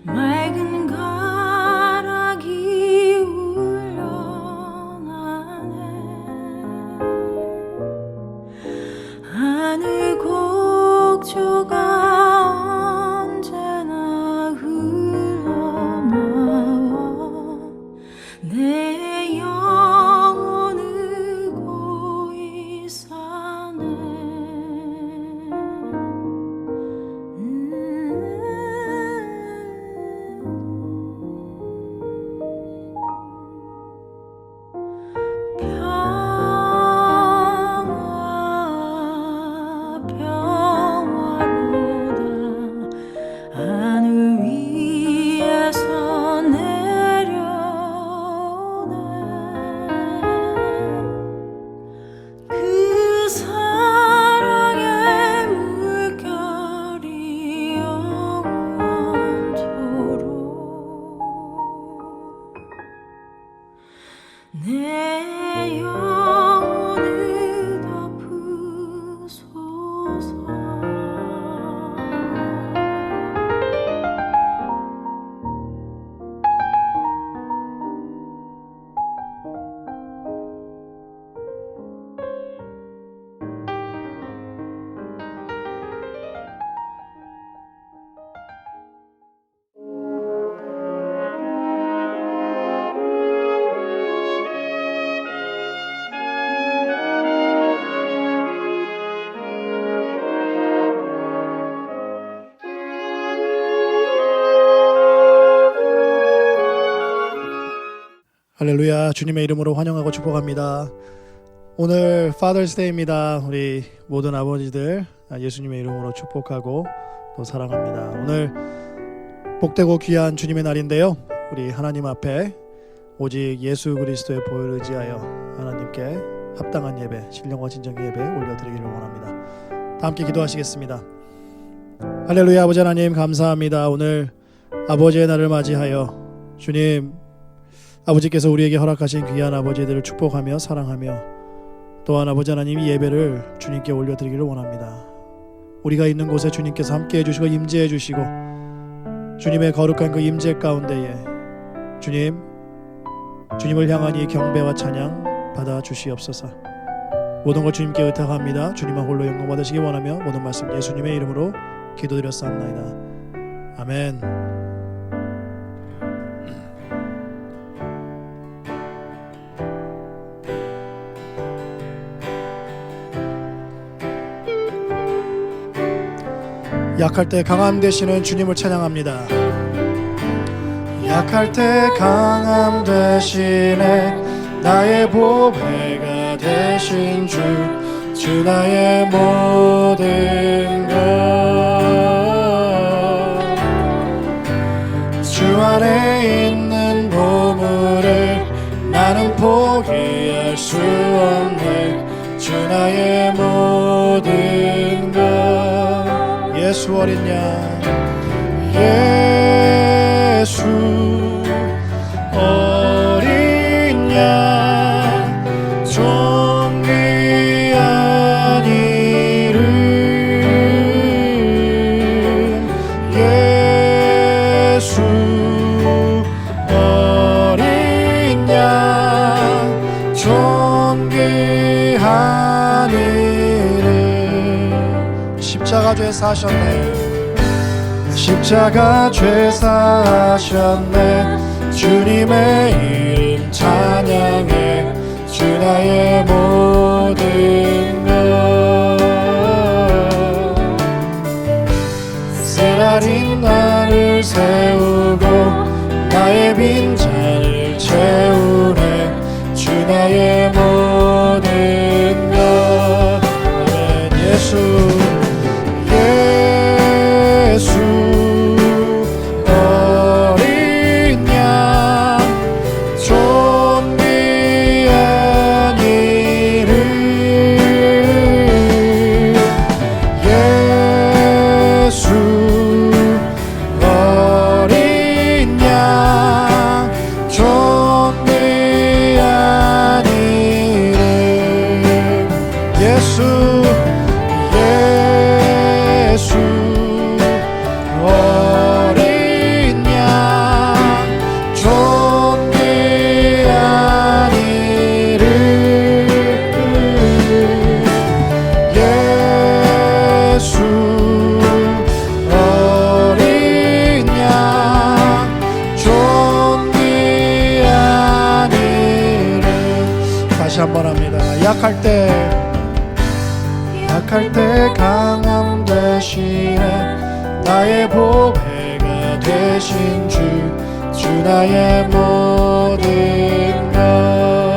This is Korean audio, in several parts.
맑은 가락이 울려나네. 하늘 곡조가 언제나 흘러나와 내 영혼을 고이 사네. 평화로다 하늘 위에서 내려오네. 그 사랑의 물결이 영원토록 내 영혼을 덮으소서. 할렐루야. 주님의 이름으로 환영하고 축복합니다. 오늘 Father's Day입니다. 우리 모든 아버지들 예수님의 이름으로 축복하고 또 사랑합니다. 오늘 복되고 귀한 주님의 날인데요, 우리 하나님 앞에 오직 예수 그리스도의 보혈을 의지하여 하나님께 합당한 예배, 신령과 진정의 예배 올려드리기를 원합니다. 다 함께 기도하시겠습니다. 할렐루야. 아버지 하나님 감사합니다. 오늘 아버지의 날을 맞이하여 주님, 아버지께서 우리에게 허락하신 귀한 아버지들을 축복하며 사랑하며 또한 아버지 하나님 이 예배를 주님께 올려드리기를 원합니다. 우리가 있는 곳에 주님께서 함께해 주시고 임재해 주시고 주님의 거룩한 그 임재 가운데에 주님을 향한 이 경배와 찬양 받아 주시옵소서. 모든 것 주님께 의탁합니다. 주님만 홀로 영광 받으시기 원하며 모든 말씀 예수님의 이름으로 기도드렸사옵나이다. 아멘. 약할 때 강함 되시는 주님을 찬양합니다. 약할 때 강함 되시네 나의 보배가 되신 주 나의 모든 것 주 안에 있는 보물을 나는 포기할 수 없네. 주 나의 모든 것 예수 어린 양 예수 어린 양 존귀한 이름 예수 어린 양 존귀한 이름 십자가 죄 사셨네. 십자가 죄 사셨네. 주님의 이름 찬양해. 주 나의 모든 것 쓰라린 나를 세우고 나의 빈잔을 채우네. 주 나의 모든 것 아멘. 예수 어린 양 존귀한 이름 예수 어린 다시 한번 합니다. 약할 때 강함 대신에 나의 보배가 되신 주 나의 모든 것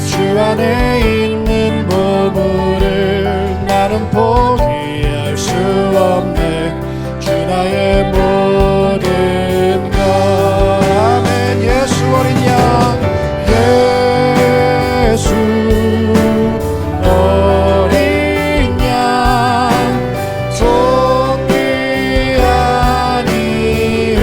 주 안에 있는 보물을 나는 포기할 수 없네. 주 나의 모든 것. 아멘. 예수 어린 양, 예수 어린 양, 존귀한 이름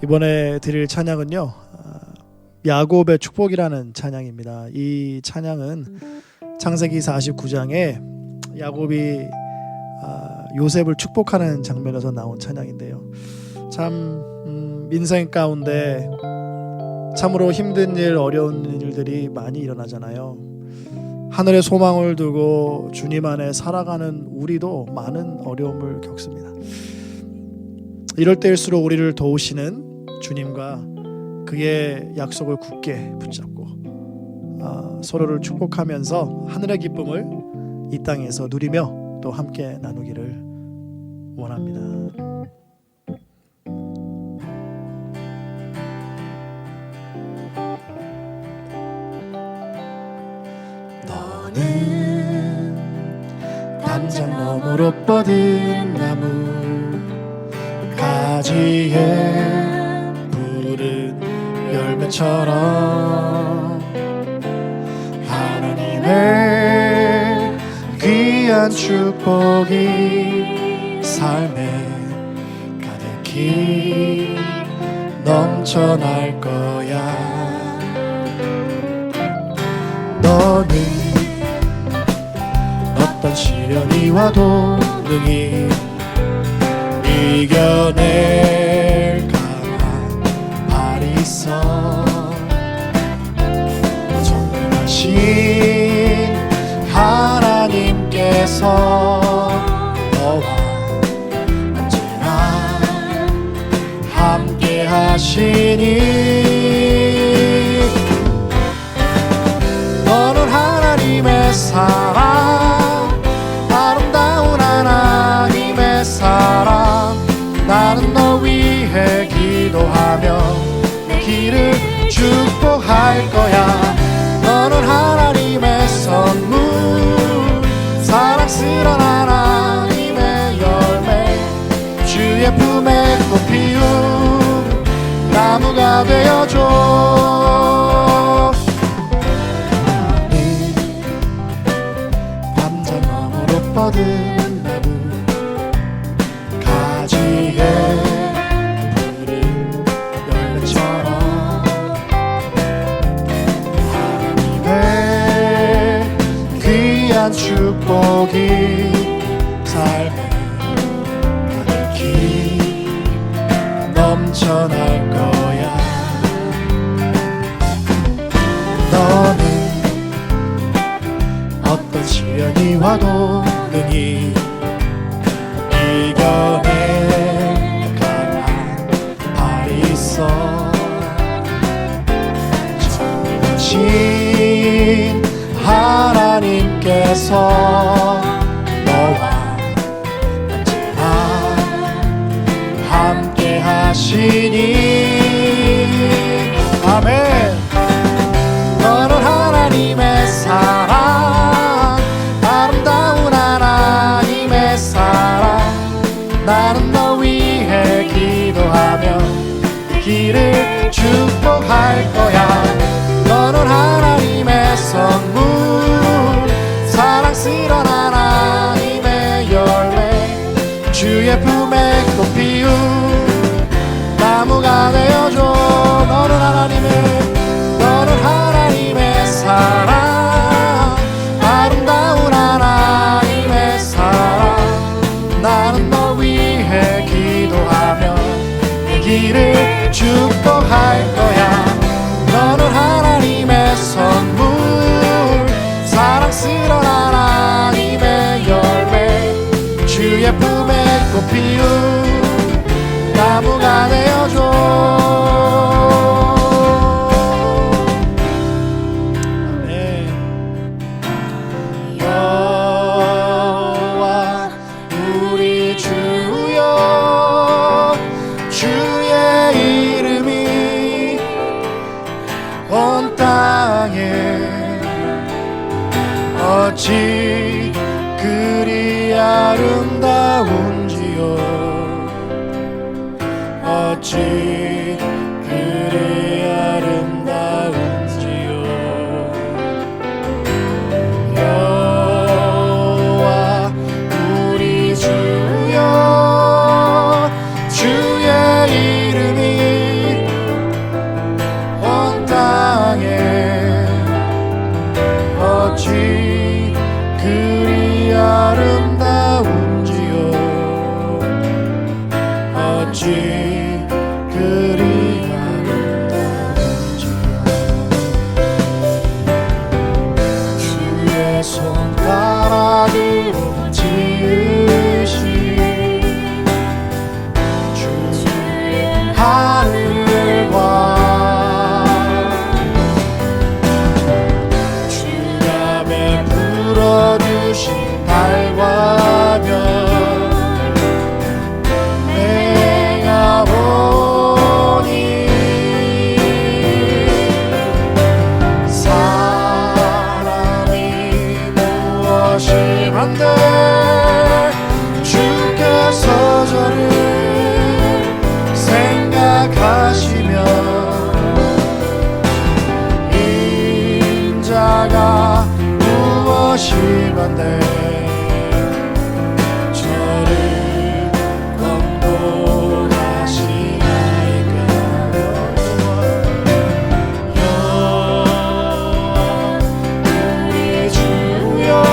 이번에 드릴 찬양은요, 야곱의 축복이라는 찬양입니다. 이 찬양은 창세기 49장에 야곱이 요셉을 축복하는 장면에서 나온 찬양인데요. 참 인생 가운데 참으로 힘든 일, 어려운 일들이 많이 일어나잖아요. 하늘에 소망을 두고 주님 안에 살아가는 우리도 많은 어려움을 겪습니다. 이럴 때일수록 우리를 도우시는 주님과 그의 약속을 굳게 붙잡고 서로를 축복하면서 하늘의 기쁨을 이 땅에서 누리며 또 함께 나누기를 원합니다. 너는 담장 너머로 뻗은 나무 가지에 푸른 열매처럼 하나님의 귀한 축복이 삶에 가득히 넘쳐날 거야. 너는 어떤 시련이 와도 능히 이겨낼 강한 발이 있어. 전능하신 하나님께서 너와 언제나 함께 하시니 너는 하나님의 사랑, 아름다운 하나님의 사랑. 나는 너 위해 기도하며 내 길을 축복할 거야. 너는 하나님의 선물, 사랑스러운 하나님의 열매, 주의 품에 꽃 피운 나무가 되어줘. 담장 너머로 뻗은 나무 가지에 푸른 열매처럼 하나님의 귀한 축복이 삶에 가득히 넘쳐날 거야. 너는 어떤 시련이 와도 능히 이겨낼 강한 발이 있어. 전능하신 하나님께서 너와 언제나 함께 하시니. 아멘. 너는 하나님의 사랑, 아름다운 하나님의 사랑. 나는 너 위해 기도하며 길을 축복할 거야. 너는 하나님의 선물, 사랑스러운 하나님의 열매, 주의 품에 꽃 피운 나무가 되어줘. 너는 하나님의 사랑, 아름다운 하나님의 사랑. 나는 너 위해 기도하며 내 길을 축복할 거야. 너는 하나님의 선물, 사랑스러운 하나님의 열매, 주의 품에 꽃 피운 나무가 되어줘. 여호와 우리 주여, 주의 이름이 온 땅에 어찌 그리 아름다운지요. 어찌 그리 아름다운지요. 여호와 우리 주여, 주의 이름이 손가락으로 지으신 주의 하늘과 주가 베풀어 주신 달과 별 내가 보니 사람이 무엇이 한들 주께서 저를 생각하시며 인자가 무엇이 한들 저를 권고하시나이까. 우리 주여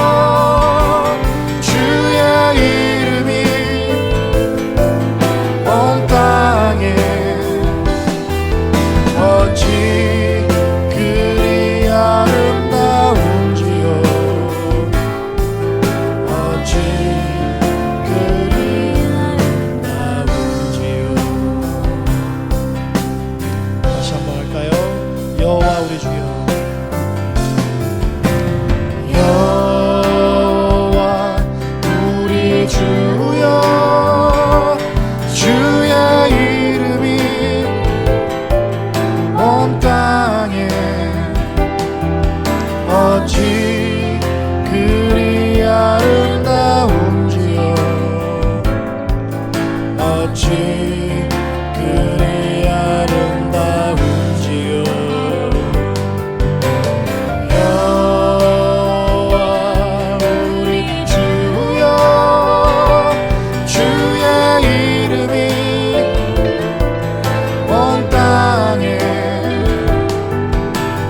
주의 이름이 온 땅에 어찌 그리 아름다운지요. 어찌 그리 아름다운지요. 다시 한번 할까요? 여호와 우리 주여 여호와 우리 주여 주의 이름이 온 땅에 어찌 그리 아름다운지요. 어찌 그리 아름다운지요. 여호와 우리 주여 주의 이름이 온 땅에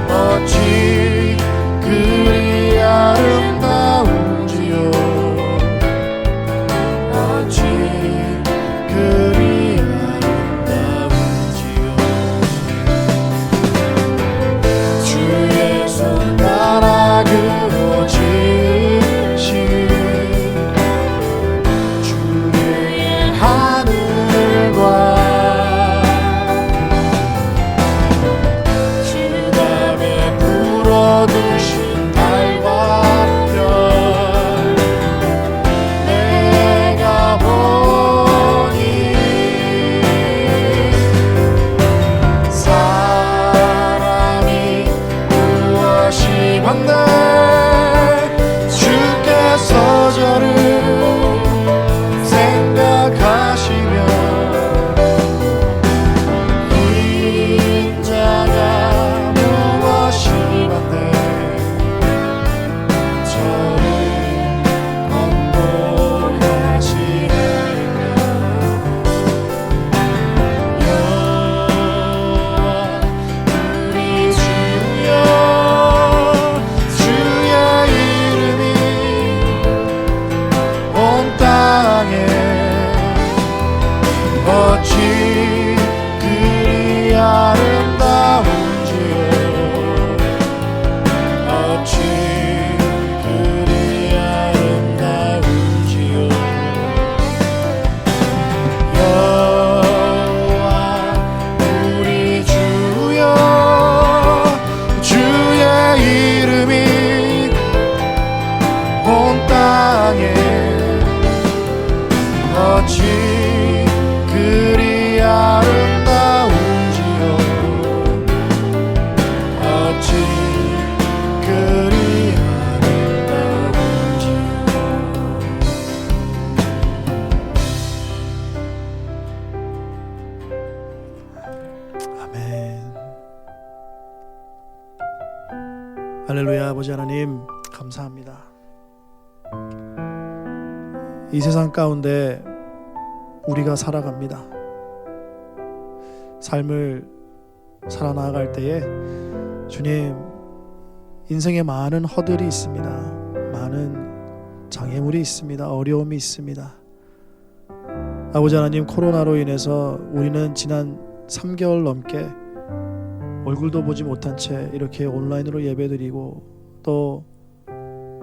어찌 그리 아름다운지요. 어찌 그리 아름다운지요. 주의 손가락으로 지으신 주의 하늘과 주가 베풀어 두신 달과 별 내가 보니 사람이 무엇이 한들 주께서 저를 생각하시며 인자가 무엇이 한들 저를 권고하시나이까. 여호와 우리 주여 주의 이름이 온 땅에 어찌 그리 아름다운지요. 어찌 그리 아름다운지요. 여호와 우리 주여 주의 이름이 온 땅에 어찌 그리 아름다운지요. 어찌 그리 아름다운지요. 아멘. 할렐루야. 아버지 하나님 감사합니다. 이 세상 가운데 우리가 살아갑니다. 삶을 살아나갈 때에 주님 인생에 많은 허들이 있습니다. 많은 장애물이 있습니다. 어려움이 있습니다. 아버지 하나님, 코로나로 인해서 우리는 지난 3개월 넘게 얼굴도 보지 못한 채 이렇게 온라인으로 예배드리고 또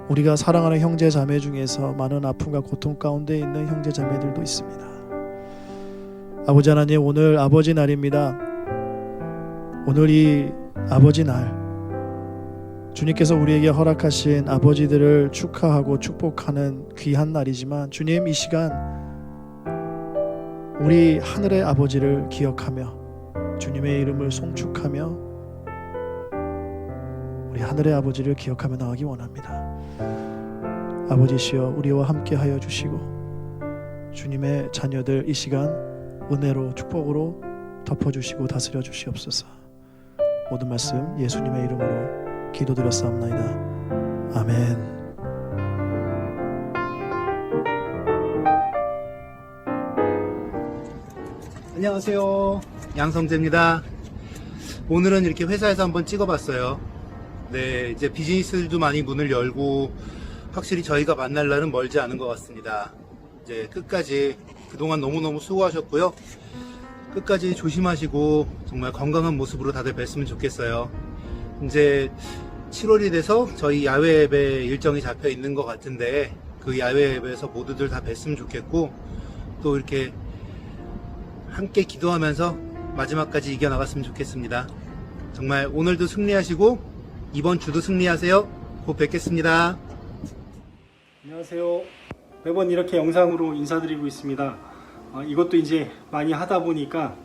우리가 사랑하는 형제 자매 중에서 많은 아픔과 고통 가운데 있는 형제 자매들도 있습니다. 아버지 하나님, 오늘 아버지 날입니다. 오늘 이 아버지 날, 주님께서 우리에게 허락하신 아버지들을 축하하고 축복하는 귀한 날이지만, 주님, 이 시간 우리 하늘의 아버지를 기억하며 주님의 이름을 송축하며 우리 하늘의 아버지를 기억하며 나가기 원합니다. 아버지시여, 우리와 함께 하여 주시고 주님의 자녀들 이 시간 은혜로 축복으로 덮어주시고 다스려 주시옵소서. 모든 말씀 예수님의 이름으로 기도드렸사옵나이다. 아멘. 안녕하세요, 양성재입니다. 오늘은 이렇게 회사에서 한번 찍어봤어요. 네, 이제 비즈니스들도 많이 문을 열고 확실히 저희가 만날 날은 멀지 않은 것 같습니다. 이제 끝까지 그동안 너무너무 수고하셨고요. 끝까지 조심하시고 정말 건강한 모습으로 다들 뵀으면 좋겠어요. 이제 7월이 돼서 저희 야외 예배 일정이 잡혀 있는 것 같은데, 그 야외 예배에서 모두들 다 뵀으면 좋겠고, 또 이렇게 함께 기도하면서 마지막까지 이겨나갔으면 좋겠습니다. 정말 오늘도 승리하시고 이번 주도 승리하세요. 곧 뵙겠습니다. 안녕하세요. 매번 이렇게 영상으로 인사드리고 있습니다. 이것도 이제 많이 하다 보니까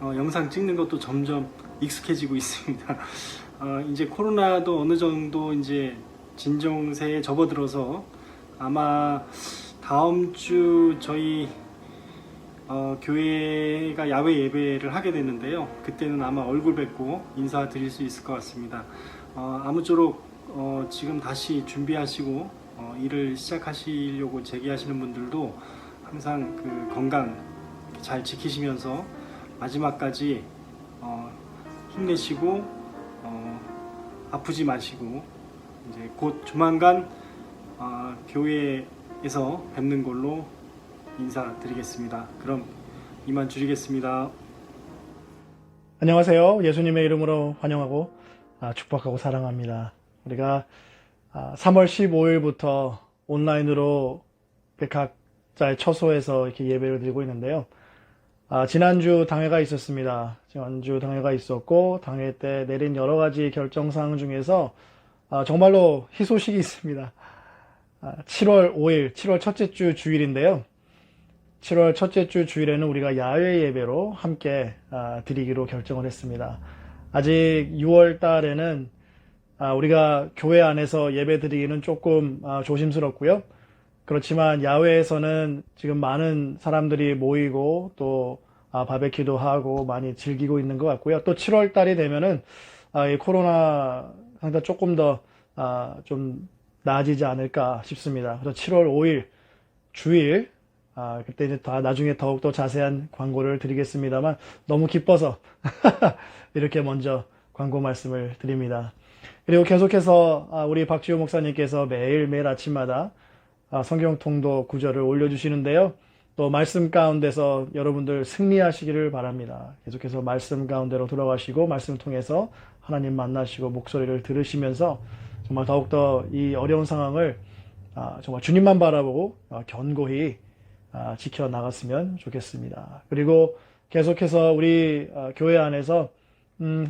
영상 찍는 것도 점점 익숙해지고 있습니다. 이제 코로나도 어느 정도 이제 진정세에 접어들어서 아마 다음 주 저희 교회가 야외 예배를 하게 되는데요. 그때는 아마 얼굴 뵙고 인사드릴 수 있을 것 같습니다. 아무쪼록 지금 다시 준비하시고 일을 시작하시려고 재기하시는 분들도 항상 그 건강 잘 지키시면서 마지막까지 힘내시고 아프지 마시고 이제 곧 조만간 교회에서 뵙는 걸로 인사드리겠습니다. 그럼 이만 줄이겠습니다. 안녕하세요. 예수님의 이름으로 환영하고 축복하고 사랑합니다. 우리가 3월 15일부터 온라인으로 각자의 처소에서 이렇게 예배를 드리고 있는데요. 지난주 당회가 있었습니다. 지난주 당회가 있었고, 당회 때 내린 여러 가지 결정사항 중에서 정말로 희소식이 있습니다. 7월 5일, 7월 첫째 주 주일인데요. 7월 첫째 주 주일에는 우리가 야외 예배로 함께 드리기로 결정을 했습니다. 아직 6월 달에는 우리가 교회 안에서 예배 드리기는 조금 조심스럽고요. 그렇지만 야외에서는 지금 많은 사람들이 모이고 또 바베큐도 하고 많이 즐기고 있는 것 같고요. 또 7월 달이 되면은 이 코로나 상태가 조금 더 좀 나아지지 않을까 싶습니다. 그래서 7월 5일 주일 그때 이제 나중에 더욱더 자세한 광고를 드리겠습니다만, 너무 기뻐서 이렇게 먼저 광고 말씀을 드립니다. 그리고 계속해서 우리 박지호 목사님께서 매일매일 아침마다 성경 통독 구절을 올려주시는데요. 또 말씀 가운데서 여러분들 승리하시기를 바랍니다. 계속해서 말씀 가운데로 들어가시고 말씀 통해서 하나님 만나시고 목소리를 들으시면서 정말 더욱더 이 어려운 상황을 정말 주님만 바라보고 견고히 지켜나갔으면 좋겠습니다. 그리고 계속해서 우리 교회 안에서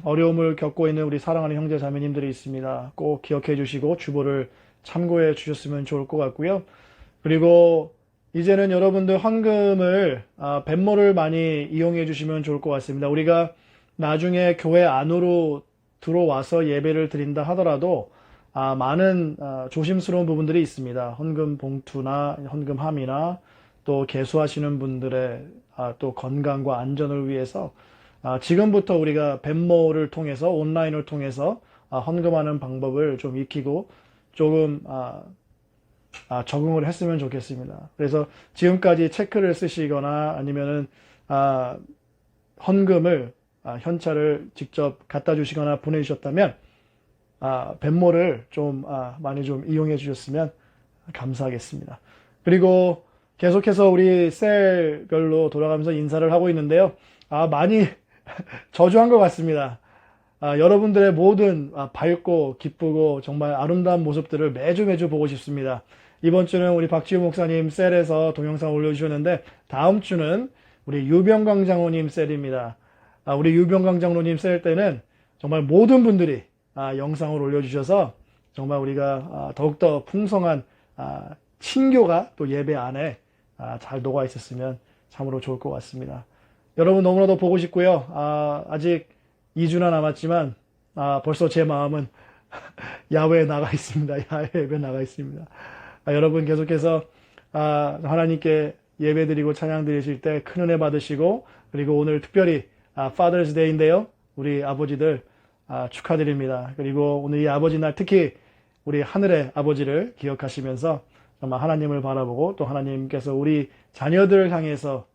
어려움을 겪고 있는 우리 사랑하는 형제 자매님들이 있습니다. 꼭 기억해 주시고 주보를 참고해 주셨으면 좋을 것 같고요. 그리고 이제는 여러분들 헌금을 뱃모를 많이 이용해 주시면 좋을 것 같습니다. 우리가 나중에 교회 안으로 들어와서 예배를 드린다 하더라도 많은 조심스러운 부분들이 있습니다. 헌금 봉투나 헌금함이나 또 개수하시는 분들의 또 건강과 안전을 위해서 지금부터 우리가 뱃모를 통해서 온라인을 통해서 헌금하는 방법을 좀 익히고 조금 적응을 했으면 좋겠습니다. 그래서 지금까지 체크를 쓰시거나 아니면은 헌금을 현찰을 직접 갖다 주시거나 보내주셨다면 뱃모를 좀 많이 좀 이용해 주셨으면 감사하겠습니다. 그리고 계속해서 우리 셀별로 돌아가면서 인사를 하고 있는데요. 많이 저조한 것 같습니다. 여러분들의 모든 밝고 기쁘고 정말 아름다운 모습들을 매주 보고 싶습니다. 이번 주는 우리 박지우 목사님 셀에서 동영상 올려주셨는데 다음 주는 우리 유병광 장로님 셀입니다. 우리 유병광 장로님 셀 때는 정말 모든 분들이 영상을 올려주셔서 정말 우리가 더욱더 풍성한 친교가 또 예배 안에 잘 녹아 있었으면 참으로 좋을 것 같습니다. 여러분 너무나도 보고 싶고요. 아직 2주나 남았지만 벌써 제 마음은 야외에 나가 있습니다. 야외 예배 나가 있습니다. 여러분 계속해서 하나님께 예배 드리고 찬양 드리실 때 큰 은혜 받으시고, 그리고 오늘 특별히 Father's Day인데요. 우리 아버지들 축하드립니다. 그리고 오늘 이 아버지 날 특히 우리 하늘의 아버지를 기억하시면서 정말 하나님을 바라보고 또 하나님께서 우리 자녀들을 향해서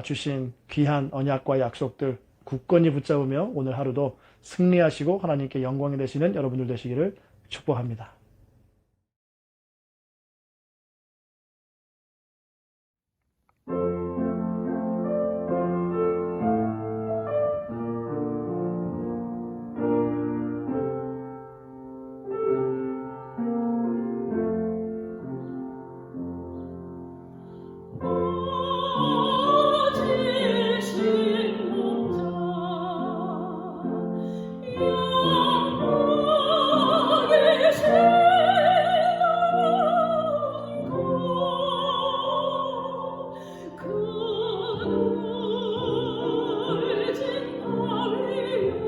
주신 귀한 언약과 약속들 굳건히 붙잡으며 오늘 하루도 승리하시고 하나님께 영광이 되시는 여러분들 되시기를 축복합니다. 지신 목자 영원하게 신랑고 그늘진 바위요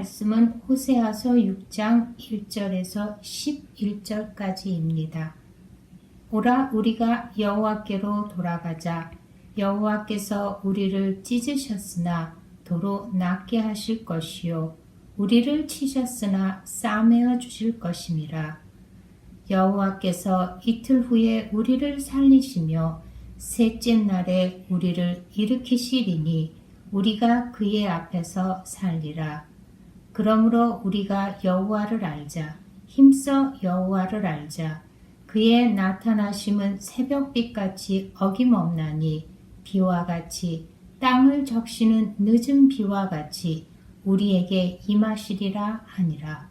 말씀은 호세아서 6장 1절에서 11절까지입니다. 오라 우리가 여호와께로 돌아가자. 여호와께서 우리를 찢으셨으나 도로 낫게 하실 것이요 우리를 치셨으나 싸매어 주실 것임이라. 여호와께서 이틀 후에 우리를 살리시며 셋째 날에 우리를 일으키시리니 우리가 그의 앞에서 살리라. 그러므로 우리가 여호와를 알자. 힘써 여호와를 알자. 그의 나타나심은 새벽빛같이 어김없나니 비와 같이 땅을 적시는 늦은 비와 같이 우리에게 임하시리라 하니라.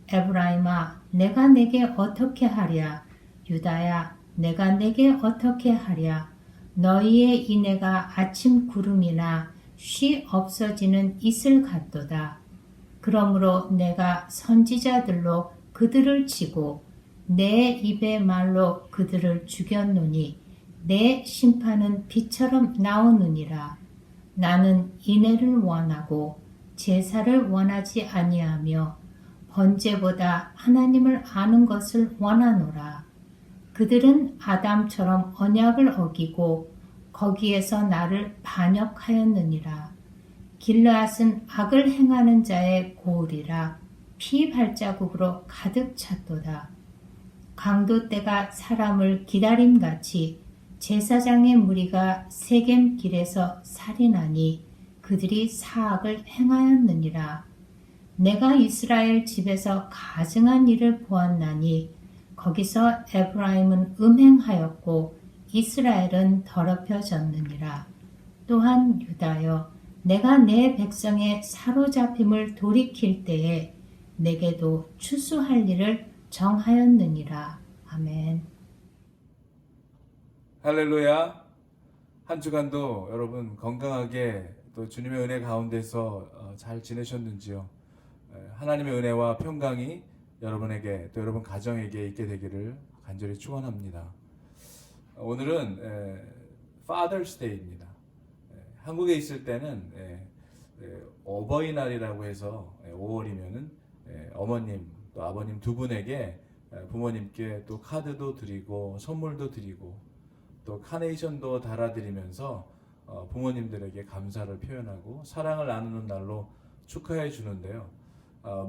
에브라임아 내가 내게 어떻게 하랴. 유다야 내가 내게 어떻게 하랴. 너희의 인애가 아침 구름이나 쉬 없어지는 이슬 같도다. 그러므로 내가 선지자들로 그들을 치고 내 입의 말로 그들을 죽였노니 내 심판은 비처럼 나오느니라. 나는 인애를 원하고 제사를 원하지 아니하며 번제보다 하나님을 아는 것을 원하노라. 그들은 아담처럼 언약을 어기고 거기에서 나를 반역하였느니라. 길르앗은 악을 행하는 자의 고을이라 피 발자국으로 가득 찼도다. 강도 때가 사람을 기다림같이 제사장의 무리가 세겜 길에서 살인하니 그들이 사악을 행하였느니라. 내가 이스라엘 집에서 가증한 일을 보았나니 거기서 에브라임은 음행하였고 이스라엘은 더럽혀졌느니라. 또한 유다여 내가 내 백성의 사로잡힘을 돌이킬 때에 내게도 추수할 일을 정하였느니라. 아멘. 할렐루야. 한 주간도 여러분 건강하게 또 주님의 은혜 가운데서 잘 지내셨는지요? 하나님의 은혜와 평강이 여러분에게 또 여러분 가정에게 있게 되기를 간절히 축원합니다. 오늘은 Father's Day입니다. 한국에 있을 때는 어버이날이라고 해서 5월이면은 어머님 또 아버님 두 분에게 부모님께 또 카드도 드리고 선물도 드리고 또 카네이션도 달아드리면서 부모님들에게 감사를 표현하고 사랑을 나누는 날로 축하해 주는데요.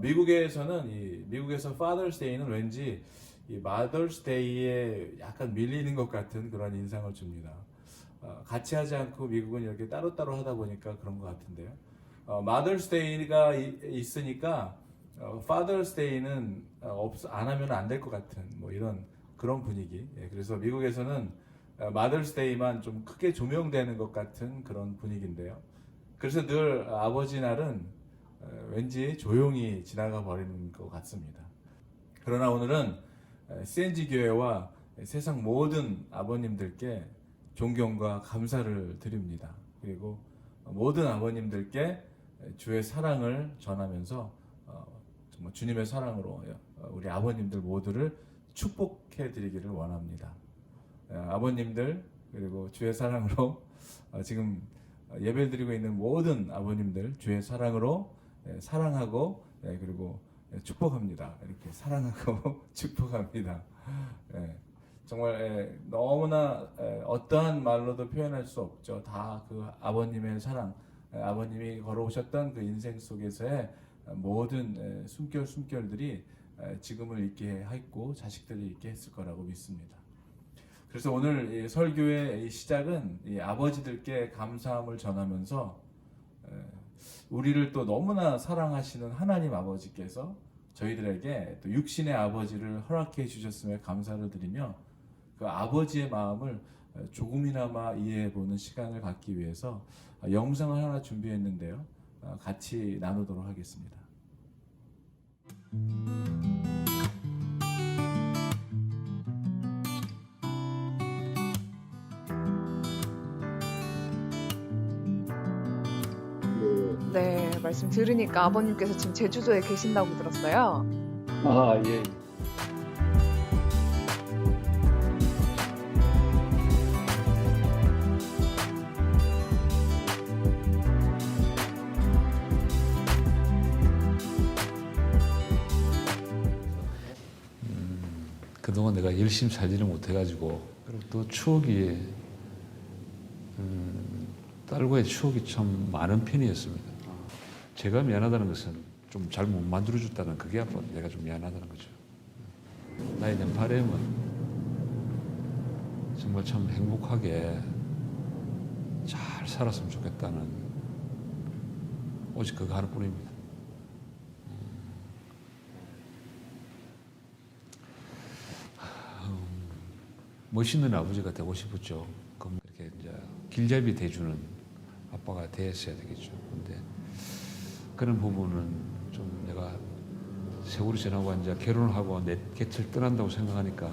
미국에서는 미국에서 Father's Day는 왠지 이 Mother's Day에 약간 밀리는 것 같은 그런 인상을 줍니다. 같이 하지 않고 미국은 이렇게 따로따로 하다 보니까 그런 것 같은데요. Mother's Day가 있으니까 Father's Day는 안 하면 안 될 것 같은 뭐 이런 그런 분위기. 그래서 미국에서는 Mother's Day만 좀 크게 조명되는 것 같은 그런 분위기인데요. 그래서 늘 아버지 날은 왠지 조용히 지나가 버리는 것 같습니다. 그러나 오늘은 CNG 교회와 세상 모든 아버님들께 존경과 감사를 드립니다. 그리고 모든 아버님들께 주의 사랑을 전하면서 정말 주님의 사랑으로 우리 아버님들 모두를 축복해 드리기를 원합니다. 아버님들 그리고 주의 사랑으로 지금 예배 드리고 있는 모든 아버님들 주의 사랑으로 사랑하고 그리고 축복합니다. 이렇게 사랑하고 축복합니다. 정말 너무나 어떠한 말로도 표현할 수 없죠. 다 그 아버님의 사랑, 아버님이 걸어오셨던 그 인생 속에서의 모든 숨결들이 지금을 있게 했고 자식들을 있게 했을 거라고 믿습니다. 그래서 오늘 이 설교의 시작은 이 아버지들께 감사함을 전하면서 우리를 또 너무나 사랑하시는 하나님 아버지께서 저희들에게 또 육신의 아버지를 허락해 주셨음에 감사를 드리며 그 아버지의 마음을 조금이나마 이해해보는 시간을 갖기 위해서 영상을 하나 준비했는데요. 같이 나누도록 하겠습니다. 네, 말씀 들으니까 아버님께서 지금 제주도에 계신다고 들었어요. 아, 예. 내가 열심히 살지를 못해가지고, 그리고 또 추억이 딸과의 추억이 참 많은 편이었습니다. 제가 미안하다는 것은 좀 잘 못 만들어줬다는 그게 아빠 내가 좀 미안하다는 거죠. 나에 대한 바람은 정말 참 행복하게 잘 살았으면 좋겠다는 오직 그거 하나뿐입니다. 멋있는 아버지가 되고 싶었죠. 그럼 그렇게 이제 길잡이 대주는 아빠가 됐어야 되겠죠. 근데 그런 부분은 좀 내가 세월이 지나고 이제 결혼을 하고 내 곁을 떠난다고 생각하니까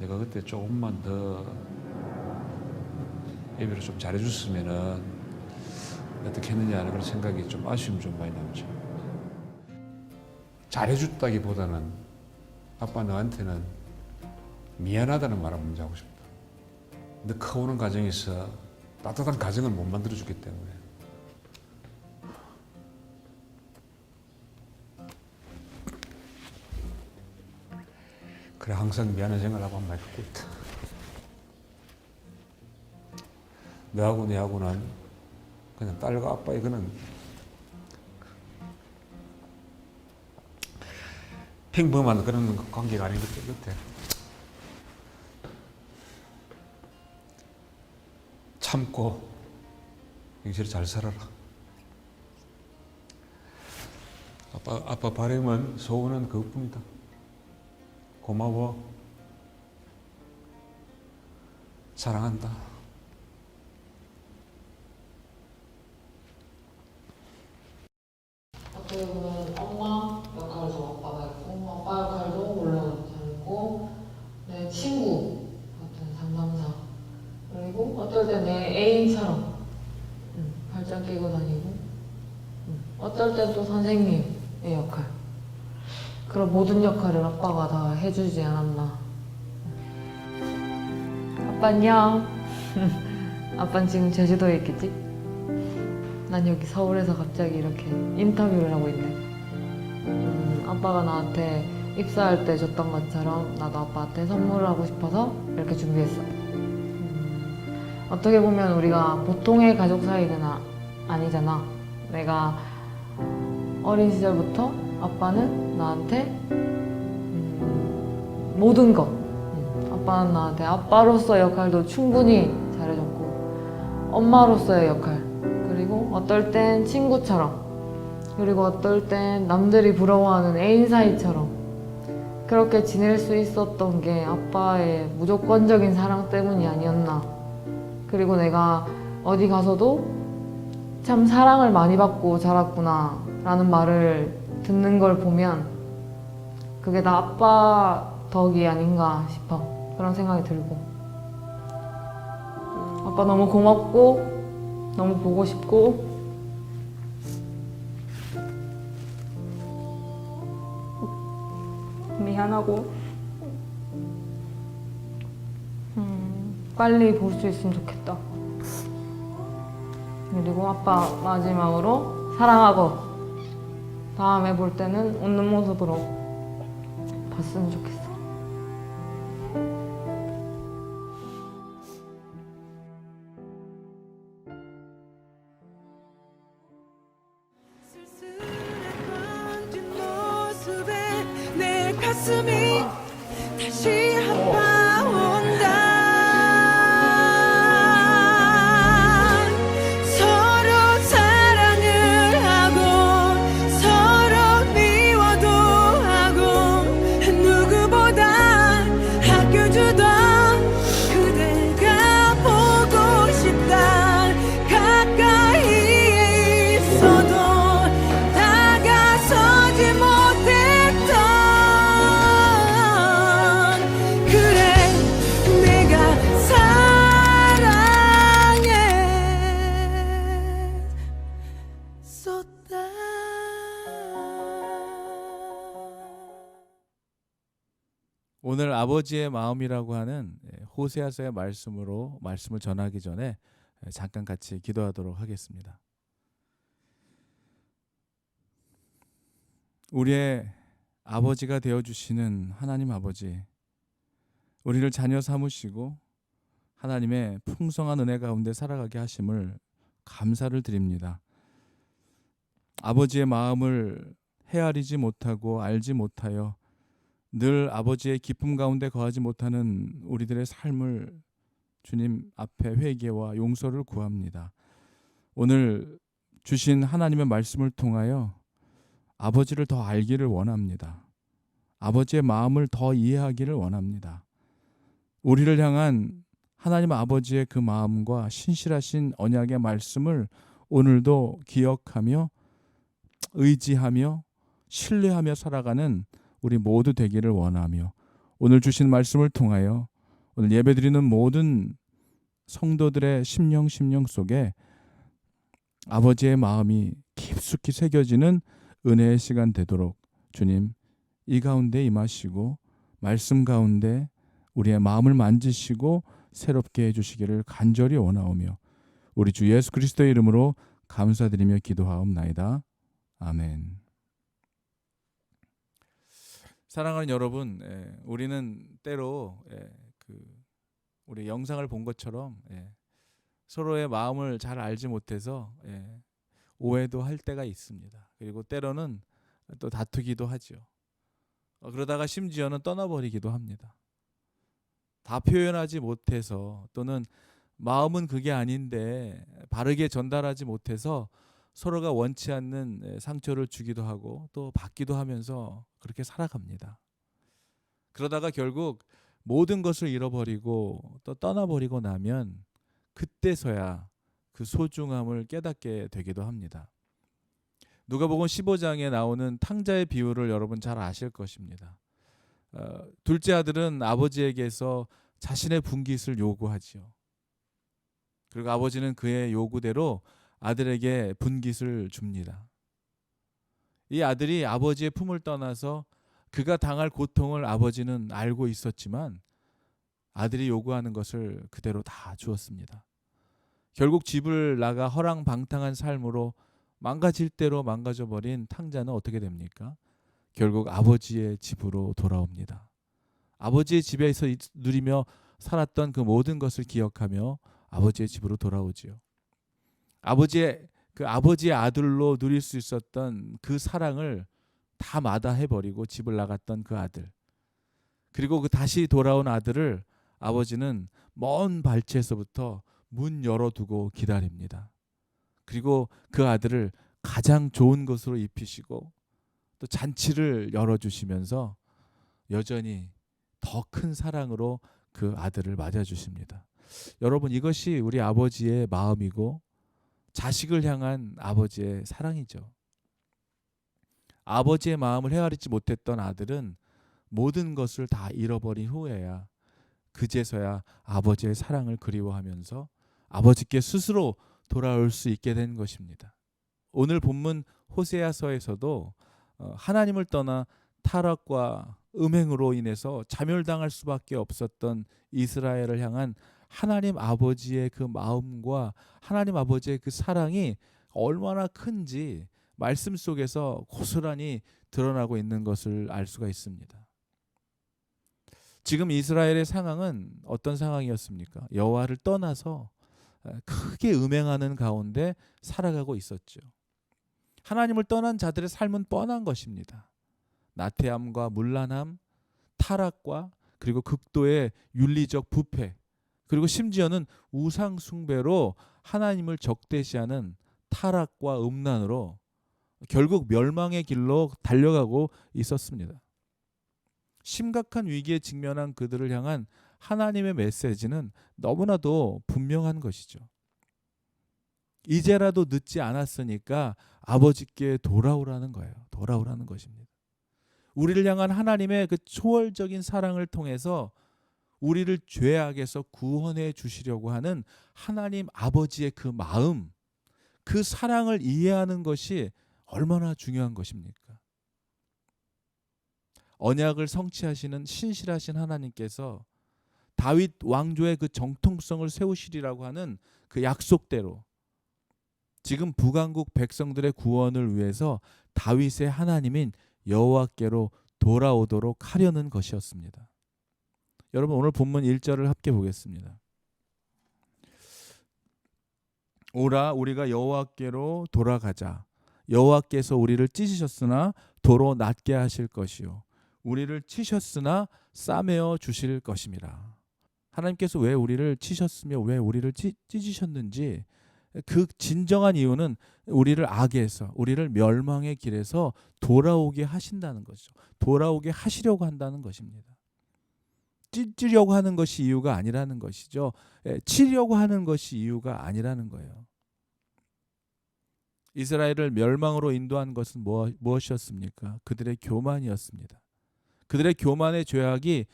내가 그때 조금만 더 예비를 좀 잘해줬으면은 어떻게 했느냐 하는 그런 생각이 좀 아쉬움이 좀 많이 남죠. 잘해줬다기보다는 아빠 너한테는 미안하다는 말을 먼저 하고 싶다. 너 커오는 과정에서 따뜻한 가정을 못 만들어주기 때문에 그래 항상 미안한 생각을 하고 한 말 듣고 있다. 너하고 내하고는 그냥 딸과 아빠의 그는 평범한 그런 관계가 아닌 것 같아. 참고 영실이 잘 살아라. 아빠 바람은 소원은 그것뿐이다. 고마워. 사랑한다. 어떻게 보면 엄마 역할도 아빠가 있고 아빠 역할도 물론 잘 있고 내 친구 같은 상담사 그리고 어떨 때 내 애인처럼 발장 끼고 다니고 어떨 땐 또 선생님의 역할 그런 모든 역할을 아빠가 다 해주지 않았나. 아빠 안녕. 아빠는 지금 제주도에 있겠지? 난 여기 서울에서 갑자기 이렇게 인터뷰를 하고 있네. 아빠가 나한테 입사할 때 줬던 것처럼 나도 아빠한테 선물을 하고 싶어서 이렇게 준비했어. 어떻게 보면 우리가 보통의 가족 사이는 아니잖아. 내가 어린 시절부터 아빠는 나한테 모든 것 아빠는 나한테 아빠로서의 역할도 충분히 잘해줬고 엄마로서의 역할 그리고 어떨 땐 친구처럼 그리고 어떨 땐 남들이 부러워하는 애인 사이처럼 그렇게 지낼 수 있었던 게 아빠의 무조건적인 사랑 때문이 아니었나. 그리고 내가 어디 가서도 참 사랑을 많이 받고 자랐구나 라는 말을 듣는 걸 보면 그게 다 아빠 덕이 아닌가 싶어. 그런 생각이 들고 아빠 너무 고맙고 너무 보고 싶고 미안하고 빨리 볼 수 있으면 좋겠다. 그리고 아빠 마지막으로 사랑하고 다음에 볼 때는 웃는 모습으로 봤으면 좋겠어. 내 가슴이 다시 아파온다. 서로 사랑을 하고 서로 미워도 하고 누구보다 아껴주던 그대가 보고 싶다. 가까이에 있어도 다가서지 못했던 그래 내가 사랑했었다. 오늘 아버지의 마음이라고 하는 호세아서의 말씀을 전하기 전에 잠깐 같이 기도하도록 하겠습니다. 우리의 아버지가 되어주시는 하나님 아버지, 우리를 자녀 삼으시고 하나님의 풍성한 은혜 가운데 살아가게 하심을 감사를 드립니다. 아버지의 마음을 헤아리지 못하고 알지 못하여 늘 아버지의 기쁨 가운데 거하지 못하는 우리들의 삶을 주님 앞에 회개와 용서를 구합니다. 오늘 주신 하나님의 말씀을 통하여 아버지를 더 알기를 원합니다. 아버지의 마음을 더 이해하기를 원합니다. 우리를 향한 하나님 아버지의 그 마음과 신실하신 언약의 말씀을 오늘도 기억하며 의지하며 신뢰하며 살아가는 우리 모두 되기를 원하며, 오늘 주신 말씀을 통하여 오늘 예배드리는 모든 성도들의 심령 속에 아버지의 마음이 깊숙이 새겨지는 은혜의 시간 되도록 주님 이 가운데 임하시고 말씀 가운데 우리의 마음을 만지시고 새롭게 해주시기를 간절히 원하오며 우리 주 예수 그리스도의 이름으로 감사드리며 기도하옵나이다. 아멘. 사랑하는 여러분, 우리는 때로 우리 영상을 본 것처럼 서로의 마음을 잘 알지 못해서 오해도 할 때가 있습니다. 그리고 때로는 또 다투기도 하죠. 그러다가 심지어는 떠나버리기도 합니다. 다 표현하지 못해서 또는 마음은 그게 아닌데 바르게 전달하지 못해서 서로가 원치 않는 상처를 주기도 하고 또 받기도 하면서 그렇게 살아갑니다. 그러다가 결국 모든 것을 잃어버리고 또 떠나버리고 나면 그때서야 그 소중함을 깨닫게 되기도 합니다. 누가복음 15장에 나오는 탕자의 비유를 여러분 잘 아실 것입니다. 둘째 아들은 아버지에게서 자신의 분깃을 요구하지요. 그리고 아버지는 그의 요구대로 아들에게 분깃을 줍니다. 이 아들이 아버지의 품을 떠나서 그가 당할 고통을 아버지는 알고 있었지만 아들이 요구하는 것을 그대로 다 주었습니다. 결국 집을 나가 허랑방탕한 삶으로 망가질 대로 망가져버린 탕자는 어떻게 됩니까? 결국 아버지의 집으로 돌아옵니다. 아버지의 집에서 누리며 살았던 그 모든 것을 기억하며 아버지의 집으로 돌아오지요. 아버지의 아들로 누릴 수 있었던 그 사랑을 다 마다해버리고 집을 나갔던 그 아들, 그리고 그 다시 돌아온 아들을 아버지는 먼 발치에서부터 문 열어두고 기다립니다. 그리고 그 아들을 가장 좋은 것으로 입히시고 또 잔치를 열어주시면서 여전히 더 큰 사랑으로 그 아들을 맞아주십니다. 여러분, 이것이 우리 아버지의 마음이고 자식을 향한 아버지의 사랑이죠. 아버지의 마음을 헤아리지 못했던 아들은 모든 것을 다 잃어버린 후에야 그제서야 아버지의 사랑을 그리워하면서 아버지께 스스로 돌아올 수 있게 된 것입니다. 오늘 본문 호세아서에서도 하나님을 떠나 타락과 음행으로 인해서 자멸당할 수밖에 없었던 이스라엘을 향한 하나님 아버지의 그 마음과 하나님 아버지의 그 사랑이 얼마나 큰지 말씀 속에서 고스란히 드러나고 있는 것을 알 수가 있습니다. 지금 이스라엘의 상황은 어떤 상황이었습니까? 여호와를 떠나서 크게 음행하는 가운데 살아가고 있었죠. 하나님을 떠난 자들의 삶은 뻔한 것입니다. 나태함과 문란함, 타락과 그리고 극도의 윤리적 부패, 그리고 심지어는 우상 숭배로 하나님을 적대시하는 타락과 음란으로 결국 멸망의 길로 달려가고 있었습니다. 심각한 위기에 직면한 그들을 향한 하나님의 메시지는 너무나도 분명한 것이죠. 이제라도 늦지 않았으니까 아버지께 돌아오라는 거예요. 돌아오라는 것입니다. 우리를 향한 하나님의 그 초월적인 사랑을 통해서 우리를 죄악에서 구원해 주시려고 하는 하나님 아버지의 그 마음, 그 사랑을 이해하는 것이 얼마나 중요한 것입니까? 언약을 성취하시는 신실하신 하나님께서 다윗 왕조의 그 정통성을 세우시리라고 하는 그 약속대로 지금 북왕국 백성들의 구원을 위해서 다윗의 하나님인 여호와께로 돌아오도록 하려는 것이었습니다. 여러분 오늘 본문 1절을 함께 보겠습니다. 오라 우리가 여호와께로 돌아가자. 여호와께서 우리를 찢으셨으나 도로 낫게 하실 것이요 우리를 치셨으나 싸매어 주실 것임이라. 하나님께서 왜 우리를 치셨으며 왜 우리를 찢으셨는지 그 진정한 이유는 우리를 악에서 우리를 멸망의 길에서 돌아오게 하신다는 거죠. 돌아오게 하시려고 한다는 것입니다. 찢으려고 하는 것이 이유가 아니라는 것이죠. 치려고 하는 것이 이유가 아니라는 거예요. 이스라엘을 멸망으로 인도한 것은 무엇이었습니까? 그들의 교만이었습니다. 그들의 교만의 죄악이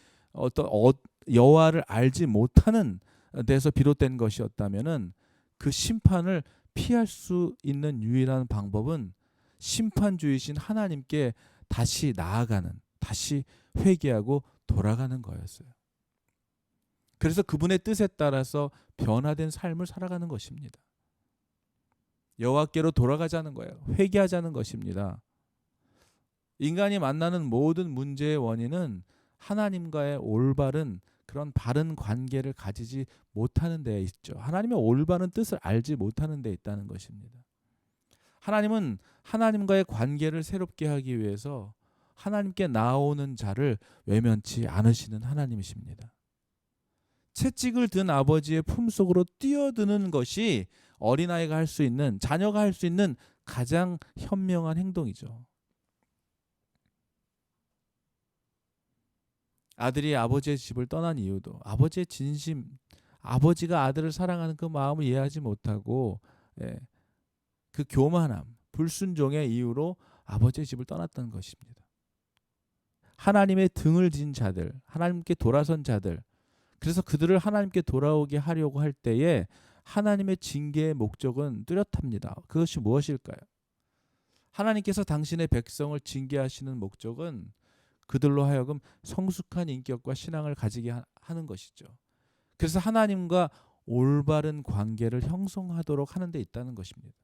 여호와를 알지 못하는 데서 비롯된 것이었다면은 그 심판을 피할 수 있는 유일한 방법은 심판주이신 하나님께 다시 나아가는, 다시 회개하고 돌아가는 거였어요. 그래서 그분의 뜻에 따라서 변화된 삶을 살아가는 것입니다. 여호와께로 돌아가자는 거예요. 회개하자는 것입니다. 인간이 만나는 모든 문제의 원인은 하나님과의 올바른 그런 바른 관계를 가지지 못하는 데에 있죠. 하나님의 올바른 뜻을 알지 못하는 데 있다는 것입니다. 하나님은 하나님과의 관계를 새롭게 하기 위해서 하나님께 나오는 자를 외면치 않으시는 하나님이십니다. 채찍을 든 아버지의 품속으로 뛰어드는 것이 어린아이가 할 수 있는, 자녀가 할 수 있는 가장 현명한 행동이죠. 아들이 아버지의 집을 떠난 이유도 아버지의 진심, 아버지가 아들을 사랑하는 그 마음을 이해하지 못하고 그 교만함, 불순종의 이유로 아버지의 집을 떠났던 것입니다. 하나님의 등을 진 자들, 하나님께 돌아선 자들, 그래서 그들을 하나님께 돌아오게 하려고 할 때에 하나님의 징계의 목적은 뚜렷합니다. 그것이 무엇일까요? 하나님께서 당신의 백성을 징계하시는 목적은 그들로 하여금 성숙한 인격과 신앙을 가지게 하는 것이죠. 그래서 하나님과 올바른 관계를 형성하도록 하는 데 있다는 것입니다.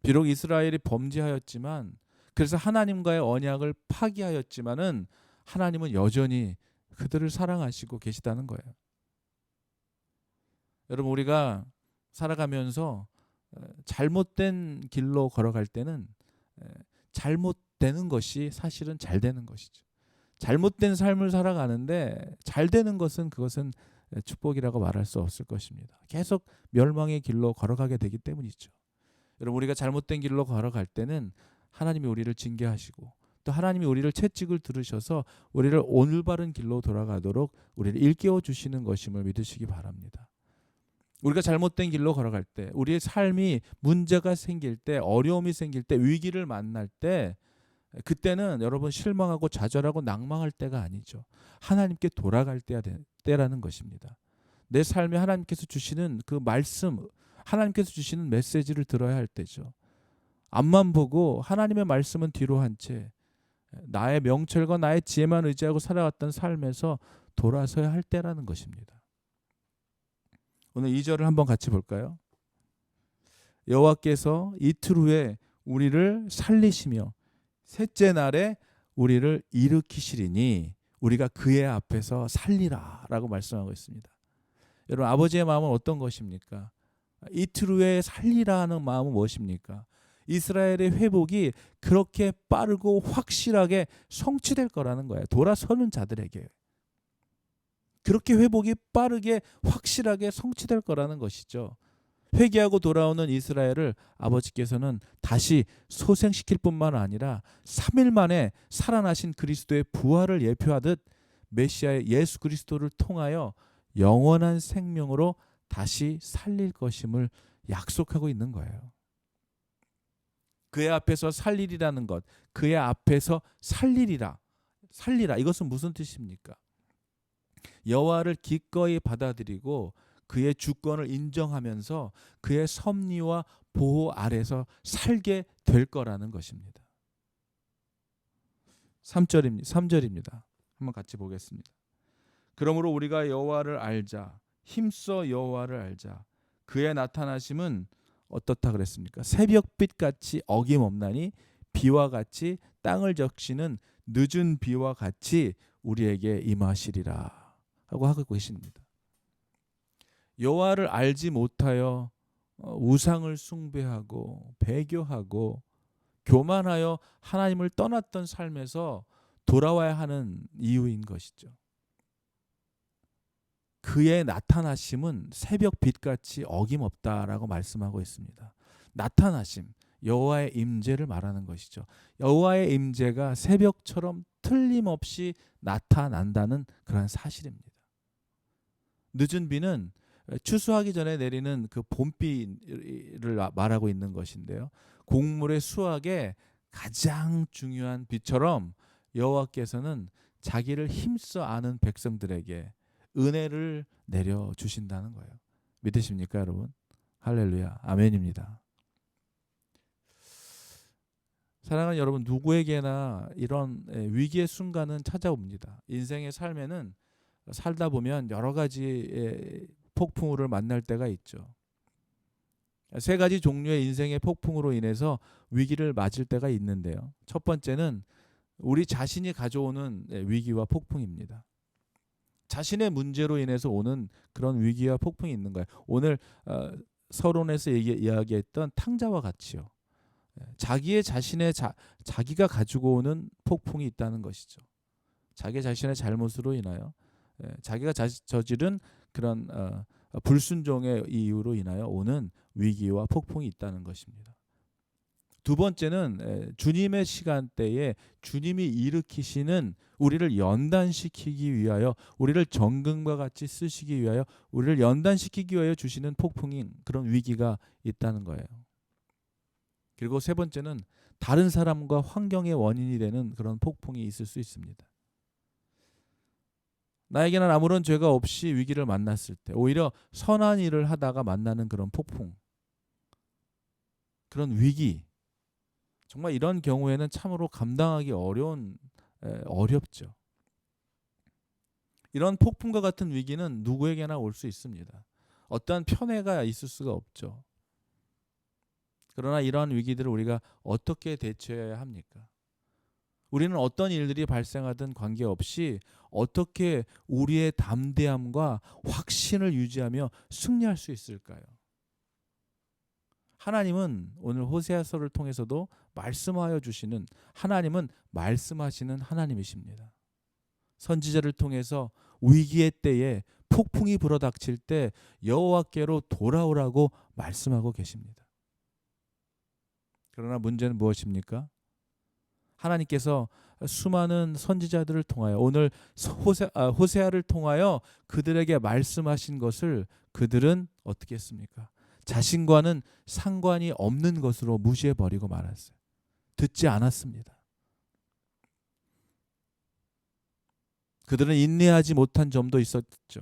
비록 이스라엘이 범죄하였지만, 그래서 하나님과의 언약을 파기하였지만은 하나님은 여전히 그들을 사랑하시고 계시다는 거예요. 여러분, 우리가 살아가면서 잘못된 길로 걸어갈 때는 잘못되는 것이 사실은 잘 되는 것이죠. 잘못된 삶을 살아가는데 잘 되는 것은 그것은 축복이라고 말할 수 없을 것입니다. 계속 멸망의 길로 걸어가게 되기 때문이죠. 여러분, 우리가 잘못된 길로 걸어갈 때는 하나님이 우리를 징계하시고 또 하나님이 우리를 채찍을 들으셔서 우리를 올바른 길로 돌아가도록 우리를 일깨워 주시는 것임을 믿으시기 바랍니다. 우리가 잘못된 길로 걸어갈 때, 우리의 삶이 문제가 생길 때, 어려움이 생길 때, 위기를 만날 때, 그때는 여러분 실망하고 좌절하고 낭망할 때가 아니죠. 하나님께 돌아갈 때라는 것입니다. 내 삶에 하나님께서 주시는 그 말씀, 하나님께서 주시는 메시지를 들어야 할 때죠. 앞만 보고 하나님의 말씀은 뒤로 한 채 나의 명철과 나의 지혜만 의지하고 살아왔던 삶에서 돌아서야 할 때라는 것입니다. 오늘 2절을 한번 같이 볼까요? 여호와께서 이틀 후에 우리를 살리시며 셋째 날에 우리를 일으키시리니 우리가 그의 앞에서 살리라 라고 말씀하고 있습니다. 여러분, 아버지의 마음은 어떤 것입니까? 이틀 후에 살리라 하는 마음은 무엇입니까? 이스라엘의 회복이 그렇게 빠르고 확실하게 성취될 거라는 거예요. 돌아서는 자들에게 그렇게 회복이 빠르게 확실하게 성취될 거라는 것이죠. 회개하고 돌아오는 이스라엘을 아버지께서는 다시 소생시킬 뿐만 아니라 3일 만에 살아나신 그리스도의 부활을 예표하듯 메시아의 예수 그리스도를 통하여 영원한 생명으로 다시 살릴 것임을 약속하고 있는 거예요. 그의 앞에서 살리리라는 것, 그의 앞에서 살리라, 이것은 무슨 뜻입니까? 여호와를 기꺼이 받아들이고 그의 주권을 인정하면서 그의 섭리와 보호 아래서 살게 될 거라는 것입니다. 3절입니다. 한번 같이 보겠습니다. 그러므로 우리가 여호와를 알자, 힘써 여호와를 알자. 그의 나타나심은 어떻다 그랬습니까? 새벽빛 같이 어김없나니 비와 같이 땅을 적시는 늦은 비와 같이 우리에게 임하시리라 하고 하고 계십니다. 여호와를 알지 못하여 우상을 숭배하고 배교하고 교만하여 하나님을 떠났던 삶에서 돌아와야 하는 이유인 것이죠. 그의 나타나심은 새벽 빛같이 어김없다라고 말씀하고 있습니다. 나타나심, 여호와의 임재를 말하는 것이죠. 여호와의 임재가 새벽처럼 틀림없이 나타난다는 그런 사실입니다. 늦은 비는 추수하기 전에 내리는 그 봄비를 말하고 있는 것인데요. 곡물의 수확에 가장 중요한 비처럼 여호와께서는 자기를 힘써 아는 백성들에게 은혜를 내려 주신다는 거예요. 믿으십니까, 여러분? 할렐루야, 아멘입니다. 사랑하는 여러분, 누구에게나 이런 위기의 순간은 찾아옵니다. 인생의 삶에는 살다 보면 여러 가지의 폭풍우를 만날 때가 있죠. 세 가지 종류의 인생의 폭풍으로 인해서 위기를 맞을 때가 있는데요. 첫 번째는 우리 자신이 가져오는 위기와 폭풍입니다. 자신의 문제로 인해서 오는 그런 위기와 폭풍이 있는 거예요. 오늘 서론에서 이야기했던 탕자와 같이요. 자기가 가지고 오는 폭풍이 있다는 것이죠. 자기 자신의 잘못으로 인하여 자기가 저지른 그런 불순종의 이유로 인하여 오는 위기와 폭풍이 있다는 것입니다. 두 번째는 주님의 시간대에 주님이 일으키시는 우리를 연단시키기 위하여, 우리를 정금과 같이 쓰시기 위하여, 우리를 연단시키기 위하여 주시는 폭풍인 그런 위기가 있다는 거예요. 그리고 세 번째는 다른 사람과 환경의 원인이 되는 그런 폭풍이 있을 수 있습니다. 나에게는 아무런 죄가 없이 위기를 만났을 때 오히려 선한 일을 하다가 만나는 그런 폭풍, 그런 위기, 정말 이런 경우에는 참으로 감당하기 어렵죠. 이런 폭풍과 같은 위기는 누구에게나 올 수 있습니다. 어떠한 편애가 있을 수가 없죠. 그러나 이러한 위기들을 우리가 어떻게 대처해야 합니까? 우리는 어떤 일들이 발생하든 관계없이 어떻게 우리의 담대함과 확신을 유지하며 승리할 수 있을까요? 하나님은 오늘 호세아서를 통해서도 말씀하여 주시는, 하나님은 말씀하시는 하나님이십니다. 선지자를 통해서 위기의 때에, 폭풍이 불어닥칠 때 여호와께로 돌아오라고 말씀하고 계십니다. 그러나 문제는 무엇입니까? 하나님께서 수많은 선지자들을 통하여, 오늘 호세아를 통하여 그들에게 말씀하신 것을 그들은 어떻게 했습니까? 자신과는 상관이 없는 것으로 무시해버리고 말았어요. 듣지 않았습니다. 그들은 인내하지 못한 점도 있었죠.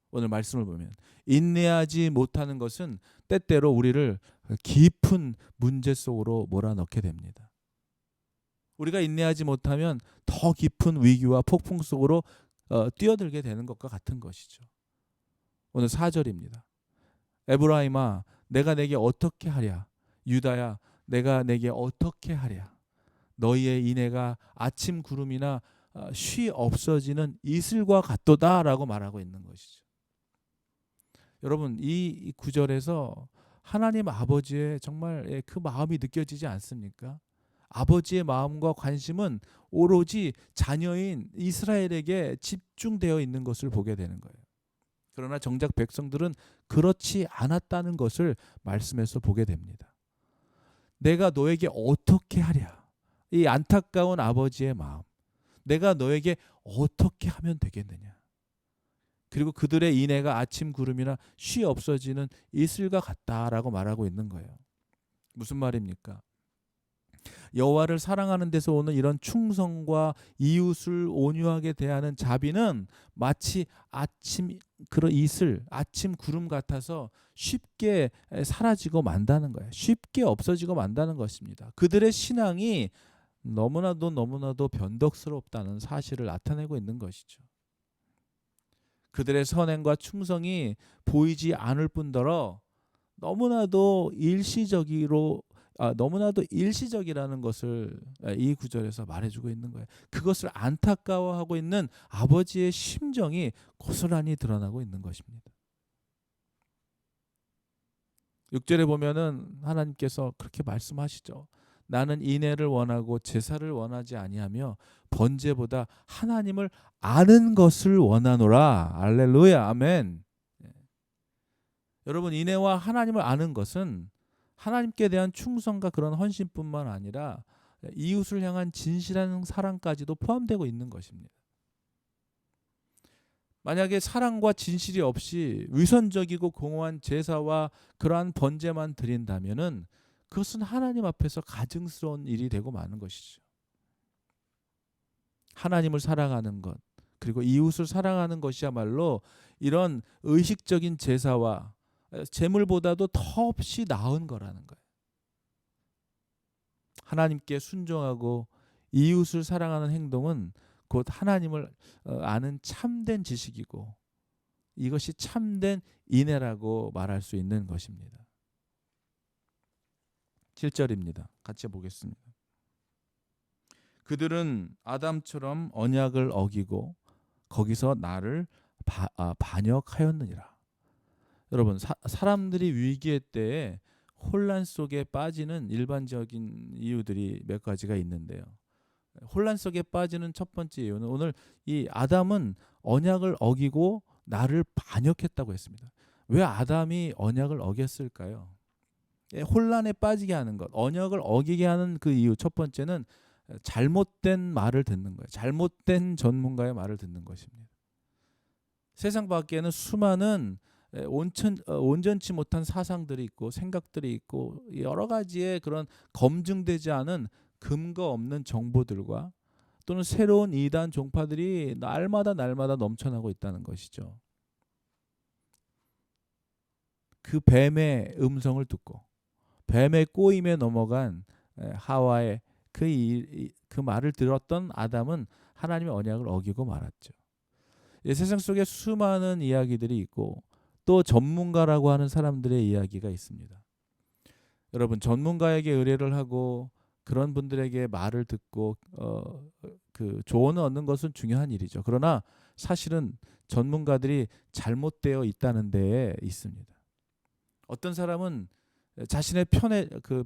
오늘 말씀을 보면 인내하지 못하는 것은 때때로 우리를 깊은 문제 속으로 몰아넣게 됩니다. 우리가 인내하지 못하면 더 깊은 위기와 폭풍 속으로 뛰어들게 되는 것과 같은 것이죠. 오늘 4절입니다. 에브라임아, 내가 내게 어떻게 하랴? 유다야, 내가 내게 어떻게 하랴? 너희의 인애가 아침 구름이나 쉬 없어지는 이슬과 같도다라고 말하고 있는 것이죠. 여러분, 이 구절에서 하나님 아버지의 정말 그 마음이 느껴지지 않습니까? 아버지의 마음과 관심은 오로지 자녀인 이스라엘에게 집중되어 있는 것을 보게 되는 거예요. 그러나 정작 백성들은 그렇지 않았다는 것을 말씀에서 보게 됩니다. 내가 너에게 어떻게 하랴? 이 안타까운 아버지의 마음. 내가 너에게 어떻게 하면 되겠느냐? 그리고 그들의 인애가 아침 구름이나 쉬 없어지는 이슬과 같다라고 말하고 있는 거예요. 무슨 말입니까? 여호와를 사랑하는 데서 오는 이런 충성과 이웃을 온유하게 대하는 자비는 마치 그런 이슬, 아침 구름 같아서 쉽게 사라지고 만다는 거예요. 쉽게 없어지고 만다는 것입니다. 그들의 신앙이 너무나도 변덕스럽다는 사실을 나타내고 있는 것이죠. 그들의 선행과 충성이 보이지 않을 뿐더러 너무나도 일시적으로 너무나도 일시적이라는 것을 이 구절에서 말해주고 있는 거예요. 그것을 안타까워하고 있는 아버지의 심정이 고스란히 드러나고 있는 것입니다. 6절에 보면은 하나님께서 그렇게 말씀하시죠. 나는 인애를 원하고 제사를 원하지 아니하며 번제보다 하나님을 아는 것을 원하노라. 할렐루야, 아멘. 여러분, 인애와 하나님을 아는 것은 하나님께 대한 충성과 그런 헌신뿐만 아니라 이웃을 향한 진실한 사랑까지도 포함되고 있는 것입니다. 만약에 사랑과 진실이 없이 위선적이고 공허한 제사와 그러한 번제만 드린다면은 그것은 하나님 앞에서 가증스러운 일이 되고 마는 것이죠. 하나님을 사랑하는 것, 그리고 이웃을 사랑하는 것이야말로 이런 의식적인 제사와 제물보다도 더없이 나은 거라는 거예요. 하나님께 순종하고 이웃을 사랑하는 행동은 곧 하나님을 아는 참된 지식이고 이것이 참된 인애라고 말할 수 있는 것입니다. 7절입니다. 같이 보겠습니다. 그들은 아담처럼 언약을 어기고 거기서 나를 반역하였느니라. 여러분, 사람들이 위기의 때에 혼란 속에 빠지는 일반적인 이유들이 몇 가지가 있는데요. 혼란 속에 빠지는 첫 번째 이유는 오늘 이 아담은 언약을 어기고 나를 반역했다고 했습니다. 왜 아담이 언약을 어겼을까요? 혼란에 빠지게 하는 것, 언약을 어기게 하는 그 이유 첫 번째는 잘못된 말을 듣는 거예요. 잘못된 전문가의 말을 듣는 것입니다. 세상 밖에는 수많은 온전치 못한 사상들이 있고 생각들이 있고 여러 가지의 그런 검증되지 않은 근거 없는 정보들과 또는 새로운 이단 종파들이 날마다 넘쳐나고 있다는 것이죠. 그 뱀의 음성을 듣고 뱀의 꼬임에 넘어간 하와의 그 말을 들었던 아담은 하나님의 언약을 어기고 말았죠. 이 세상 속에 수많은 이야기들이 있고 또 전문가라고 하는 사람들의 이야기가 있습니다. 여러분, 전문가에게 의뢰를 하고 그런 분들에게 말을 듣고 그 조언을 얻는 것은 중요한 일이죠. 그러나 사실은 전문가들이 잘못되어 있다는 데에 있습니다. 어떤 사람은 자신의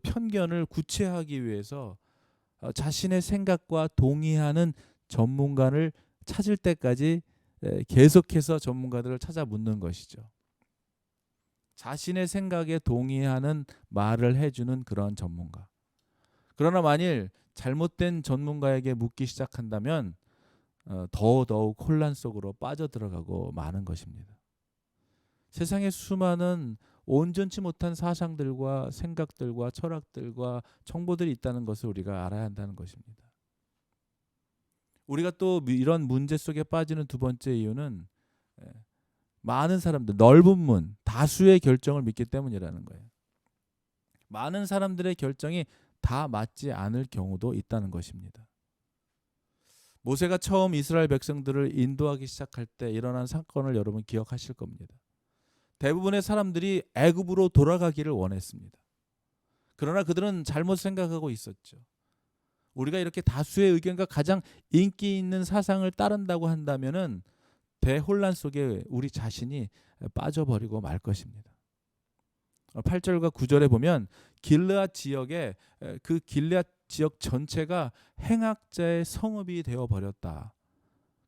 편견을 구체화하기 위해서 자신의 생각과 동의하는 전문가를 찾을 때까지 계속해서 전문가들을 찾아 묻는 것이죠. 자신의 생각에 동의하는 말을 해주는 그런 전문가. 그러나 만일 잘못된 전문가에게 묻기 시작한다면 더더욱 혼란 속으로 빠져들어가고 마는 것입니다. 세상에 수많은 온전치 못한 사상들과 생각들과 철학들과 정보들이 있다는 것을 우리가 알아야 한다는 것입니다. 우리가 또 이런 문제 속에 빠지는 두 번째 이유는 많은 사람들, 넓은 문, 다수의 결정을 믿기 때문이라는 거예요. 많은 사람들의 결정이 다 맞지 않을 경우도 있다는 것입니다. 모세가 처음 이스라엘 백성들을 인도하기 시작할 때 일어난 사건을 여러분 기억하실 겁니다. 대부분의 사람들이 애굽으로 돌아가기를 원했습니다. 그러나 그들은 잘못 생각하고 있었죠. 우리가 이렇게 다수의 의견과 가장 인기 있는 사상을 따른다고 한다면은 대혼란 속에 우리 자신이 빠져버리고 말 것입니다. 8절과 9절에 보면 길르앗 지역에 그 길르앗 지역 전체가 행악자의 성읍이 되어 버렸다.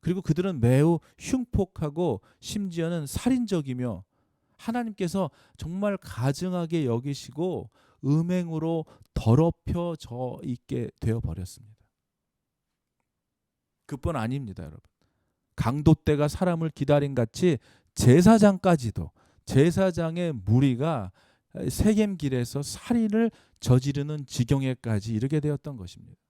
그리고 그들은 매우 흉폭하고 심지어는 살인적이며 하나님께서 정말 가증하게 여기시고 음행으로 더럽혀져 있게 되어 버렸습니다. 그뿐 아닙니다, 여러분. 강도떼가 사람을 기다린 같이 제사장까지도 제사장의 무리가 세겜길에서 살인을 저지르는 지경에까지 이르게 되었던 것입니다.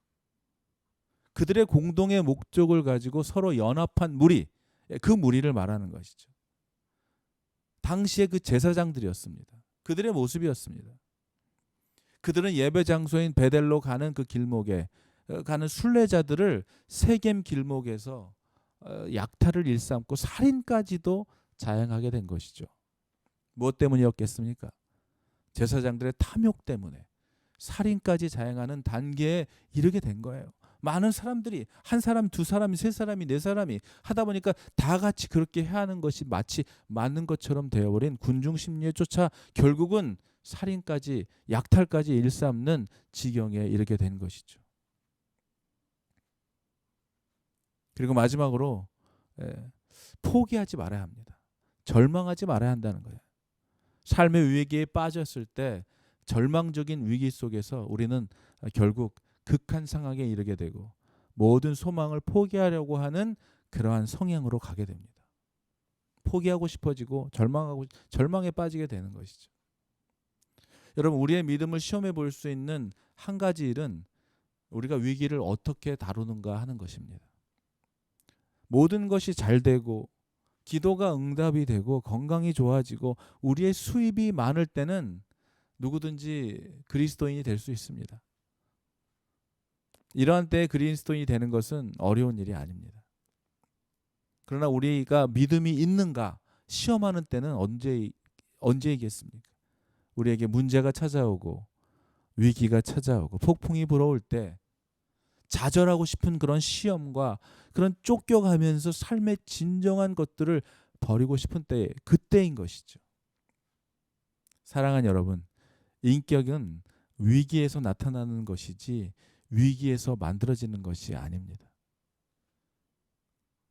그들의 공동의 목적을 가지고 서로 연합한 무리, 그 무리를 말하는 것이죠. 당시의 그 제사장들이었습니다. 그들의 모습이었습니다. 그들은 예배 장소인 베델로 가는 그 길목에 가는 순례자들을 세겜 길목에서 약탈을 일삼고 살인까지도 자행하게 된 것이죠. 무엇 때문이었겠습니까? 제사장들의 탐욕 때문에, 살인까지 자행하는 단계에 이르게 된 거예요. 많은 사람들이 한 사람, 두 사람이, 세 사람이, 네 사람이 하다 보니까 다 같이 그렇게 해야 하는 것이 마치 맞는 것처럼 되어버린 군중 심리에 쫓아 결국은 살인까지, 약탈까지 일삼는 지경에 이르게 된 것이죠. 그리고 마지막으로 포기하지 말아야 합니다. 절망하지 말아야 한다는 거예요. 삶의 위기에 빠졌을 때 절망적인 위기 속에서 우리는 결국 극한 상황에 이르게 되고 모든 소망을 포기하려고 하는 그러한 성향으로 가게 됩니다. 포기하고 싶어지고 절망에 빠지게 되는 것이죠. 여러분, 우리의 믿음을 시험해 볼 수 있는 한 가지 일은 우리가 위기를 어떻게 다루는가 하는 것입니다. 모든 것이 잘 되고 기도가 응답이 되고 건강이 좋아지고 우리의 수입이 많을 때는 누구든지 그리스도인이 될 수 있습니다. 이러한 때에 그리스도인이 되는 것은 어려운 일이 아닙니다. 그러나 우리가 믿음이 있는가 시험하는 때는 언제이겠습니까? 우리에게 문제가 찾아오고 위기가 찾아오고 폭풍이 불어올 때 좌절하고 싶은 그런 시험과 그런 쫓겨가면서 삶의 진정한 것들을 버리고 싶은 때에 그때인 것이죠. 사랑하는 여러분, 인격은 위기에서 나타나는 것이지 위기에서 만들어지는 것이 아닙니다.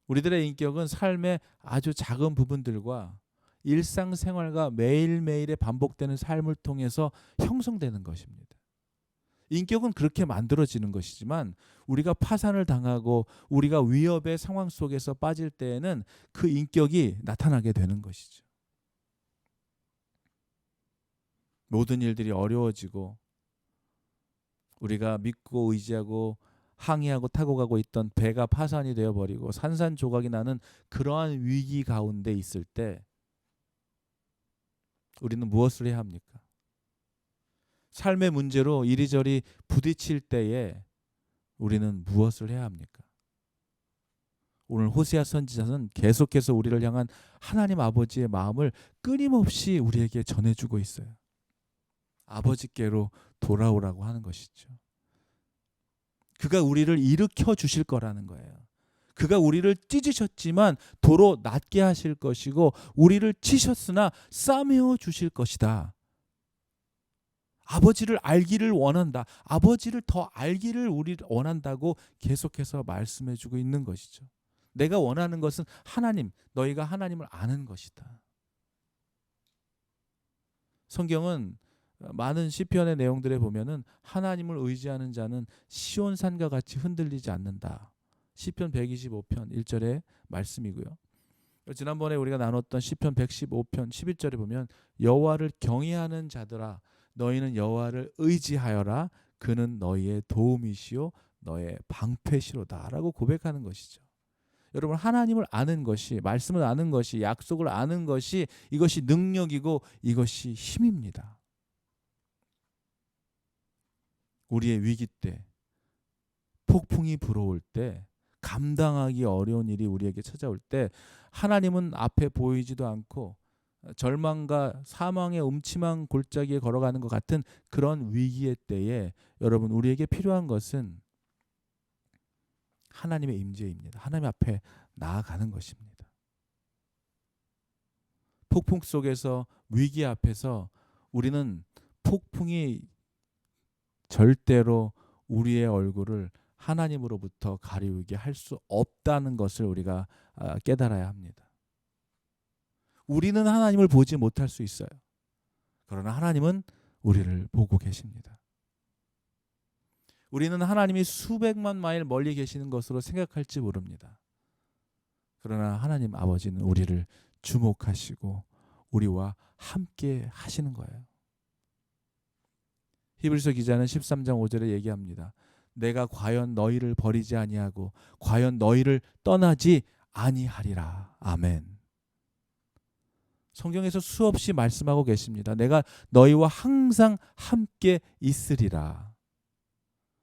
우리들의 인격은 삶의 아주 작은 부분들과 일상생활과 매일매일의 반복되는 삶을 통해서 형성되는 것입니다. 인격은 그렇게 만들어지는 것이지만 우리가 파산을 당하고 우리가 위협의 상황 속에서 빠질 때에는 그 인격이 나타나게 되는 것이죠. 모든 일들이 어려워지고 우리가 믿고 의지하고 항해하고 타고 가고 있던 배가 파산이 되어버리고 산산조각이 나는 그러한 위기 가운데 있을 때 우리는 무엇을 해야 합니까? 삶의 문제로 이리저리 부딪힐 때에 우리는 무엇을 해야 합니까? 오늘 호세아 선지자는 계속해서 우리를 향한 하나님 아버지의 마음을 끊임없이 우리에게 전해주고 있어요. 아버지께로 돌아오라고 하는 것이죠. 그가 우리를 일으켜 주실 거라는 거예요. 그가 우리를 찢으셨지만 도로 낫게 하실 것이고 우리를 치셨으나 싸매어 주실 것이다. 아버지를 알기를 원한다. 아버지를 더 알기를 우리를 원한다고 계속해서 말씀해 주고 있는 것이죠. 내가 원하는 것은 하나님, 너희가 하나님을 아는 것이다. 성경은 많은 시편의 내용들에 보면은 하나님을 의지하는 자는 시온산과 같이 흔들리지 않는다. 시편 125편 1절의 말씀이고요. 지난번에 우리가 나눴던 시편 115편 11절에 보면 여호와를 경외하는 자들아 너희는 여호와를 의지하여라. 그는 너희의 도움이시요 너의 방패시로다 라고 고백하는 것이죠. 여러분, 하나님을 아는 것이, 말씀을 아는 것이, 약속을 아는 것이, 이것이 능력이고 이것이 힘입니다. 우리의 위기 때, 폭풍이 불어올 때, 감당하기 어려운 일이 우리에게 찾아올 때 하나님은 앞에 보이지도 않고 절망과 사망의 음침한 골짜기에 걸어가는 것 같은 그런 위기의 때에 여러분, 우리에게 필요한 것은 하나님의 임재입니다. 하나님 앞에 나아가는 것입니다. 폭풍 속에서, 위기 앞에서 우리는 폭풍이 절대로 우리의 얼굴을 하나님으로부터 가리우게 할 수 없다는 것을 우리가 깨달아야 합니다. 우리는 하나님을 보지 못할 수 있어요. 그러나 하나님은 우리를 보고 계십니다. 우리는 하나님이 수백만 마일 멀리 계시는 것으로 생각할지 모릅니다. 그러나 하나님 아버지는 우리를 주목하시고 우리와 함께 하시는 거예요. 히브리서 기자는 13장 5절에 얘기합니다. 내가 과연 너희를 버리지 아니하고 과연 너희를 떠나지 아니하리라. 아멘. 성경에서 수없이 말씀하고 계십니다. 내가 너희와 항상 함께 있으리라.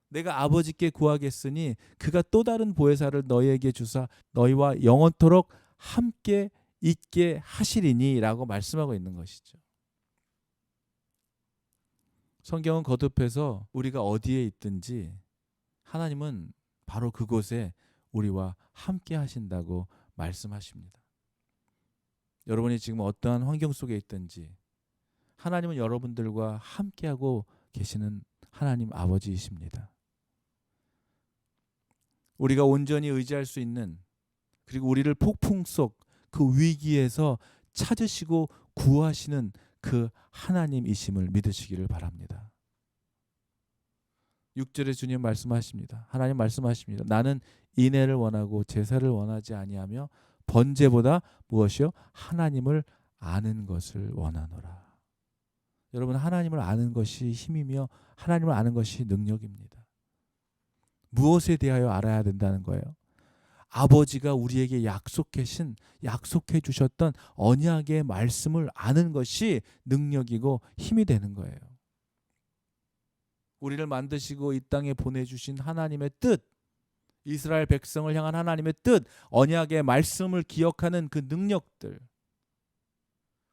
내가 아버지께 구하겠으니 그가 또 다른 보혜사를 너희에게 주사 너희와 영원토록 함께 있게 하시리니 라고 말씀하고 있는 것이죠. 성경은 거듭해서 우리가 어디에 있든지 하나님은 바로 그곳에 우리와 함께 하신다고 말씀하십니다. 여러분이 지금 어떠한 환경 속에 있든지 하나님은 여러분들과 함께하고 계시는 하나님 아버지이십니다. 우리가 온전히 의지할 수 있는, 그리고 우리를 폭풍 속 그 위기에서 찾으시고 구하시는 그 하나님이심을 믿으시기를 바랍니다. 6절에 주님 말씀하십니다. 하나님 말씀하십니다. 나는 인애를 원하고 제사를 원하지 아니하며 번제보다 무엇이요? 하나님을 아는 것을 원하노라. 여러분, 하나님을 아는 것이 힘이며 하나님을 아는 것이 능력입니다. 무엇에 대하여 알아야 된다는 거예요? 아버지가 우리에게 약속해 주셨던 언약의 말씀을 아는 것이 능력이고 힘이 되는 거예요. 우리를 만드시고 이 땅에 보내주신 하나님의 뜻, 이스라엘 백성을 향한 하나님의 뜻, 언약의 말씀을 기억하는 그 능력들,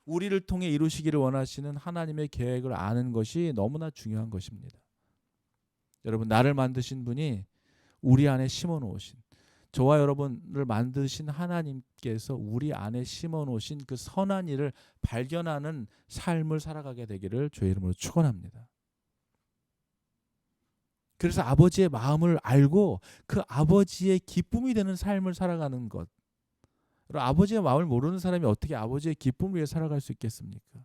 우리를 통해 이루시기를 원하시는 하나님의 계획을 아는 것이 너무나 중요한 것입니다. 여러분, 나를 만드신 분이 우리 안에 심어놓으신, 저와 여러분을 만드신 하나님께서 우리 안에 심어놓으신 그 선한 일을 발견하는 삶을 살아가게 되기를 주의 이름으로 축원합니다. 그래서 아버지의 마음을 알고 그 아버지의 기쁨이 되는 삶을 살아가는 것. 아버지의 마음을 모르는 사람이 어떻게 아버지의 기쁨을 위해 살아갈 수 있겠습니까?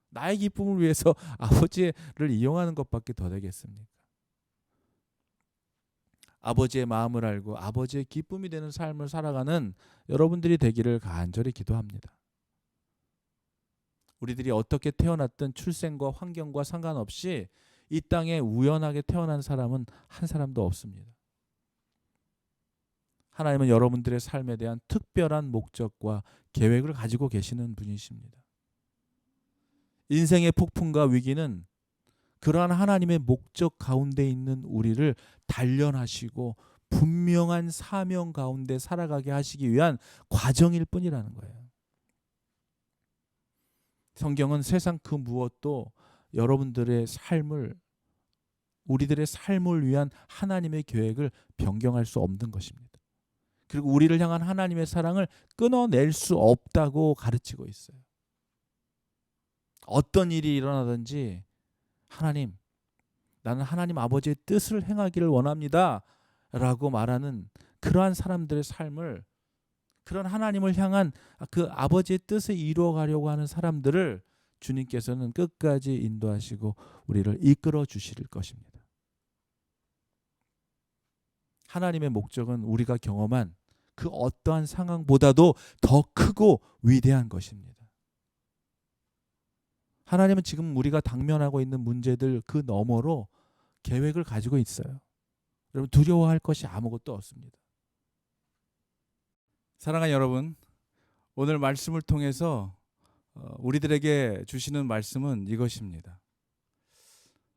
나의 기쁨을 위해서 아버지를 이용하는 것밖에 더 되겠습니까? 아버지의 마음을 알고 아버지의 기쁨이 되는 삶을 살아가는 여러분들이 되기를 간절히 기도합니다. 우리들이 어떻게 태어났든 출생과 환경과 상관없이 이 땅에 우연하게 태어난 사람은 한 사람도 없습니다. 하나님은 여러분들의 삶에 대한 특별한 목적과 계획을 가지고 계시는 분이십니다. 인생의 폭풍과 위기는 그러한 하나님의 목적 가운데 있는 우리를 단련하시고 분명한 사명 가운데 살아가게 하시기 위한 과정일 뿐이라는 거예요. 성경은 세상 그 무엇도 여러분들의 삶을, 우리들의 삶을 위한 하나님의 계획을 변경할 수 없는 것입니다. 그리고 우리를 향한 하나님의 사랑을 끊어낼 수 없다고 가르치고 있어요. 어떤 일이 일어나든지 하나님, 나는 하나님 아버지의 뜻을 행하기를 원합니다 라고 말하는 그러한 사람들의 삶을, 그런 하나님을 향한 그 아버지의 뜻을 이루어가려고 하는 사람들을 주님께서는 끝까지 인도하시고 우리를 이끌어 주실 것입니다. 하나님의 목적은 우리가 경험한 그 어떠한 상황보다도 더 크고 위대한 것입니다. 하나님은 지금 우리가 당면하고 있는 문제들 그 너머로 계획을 가지고 있어요. 여러분, 두려워할 것이 아무것도 없습니다. 사랑하는 여러분, 오늘 말씀을 통해서 우리들에게 주시는 말씀은 이것입니다.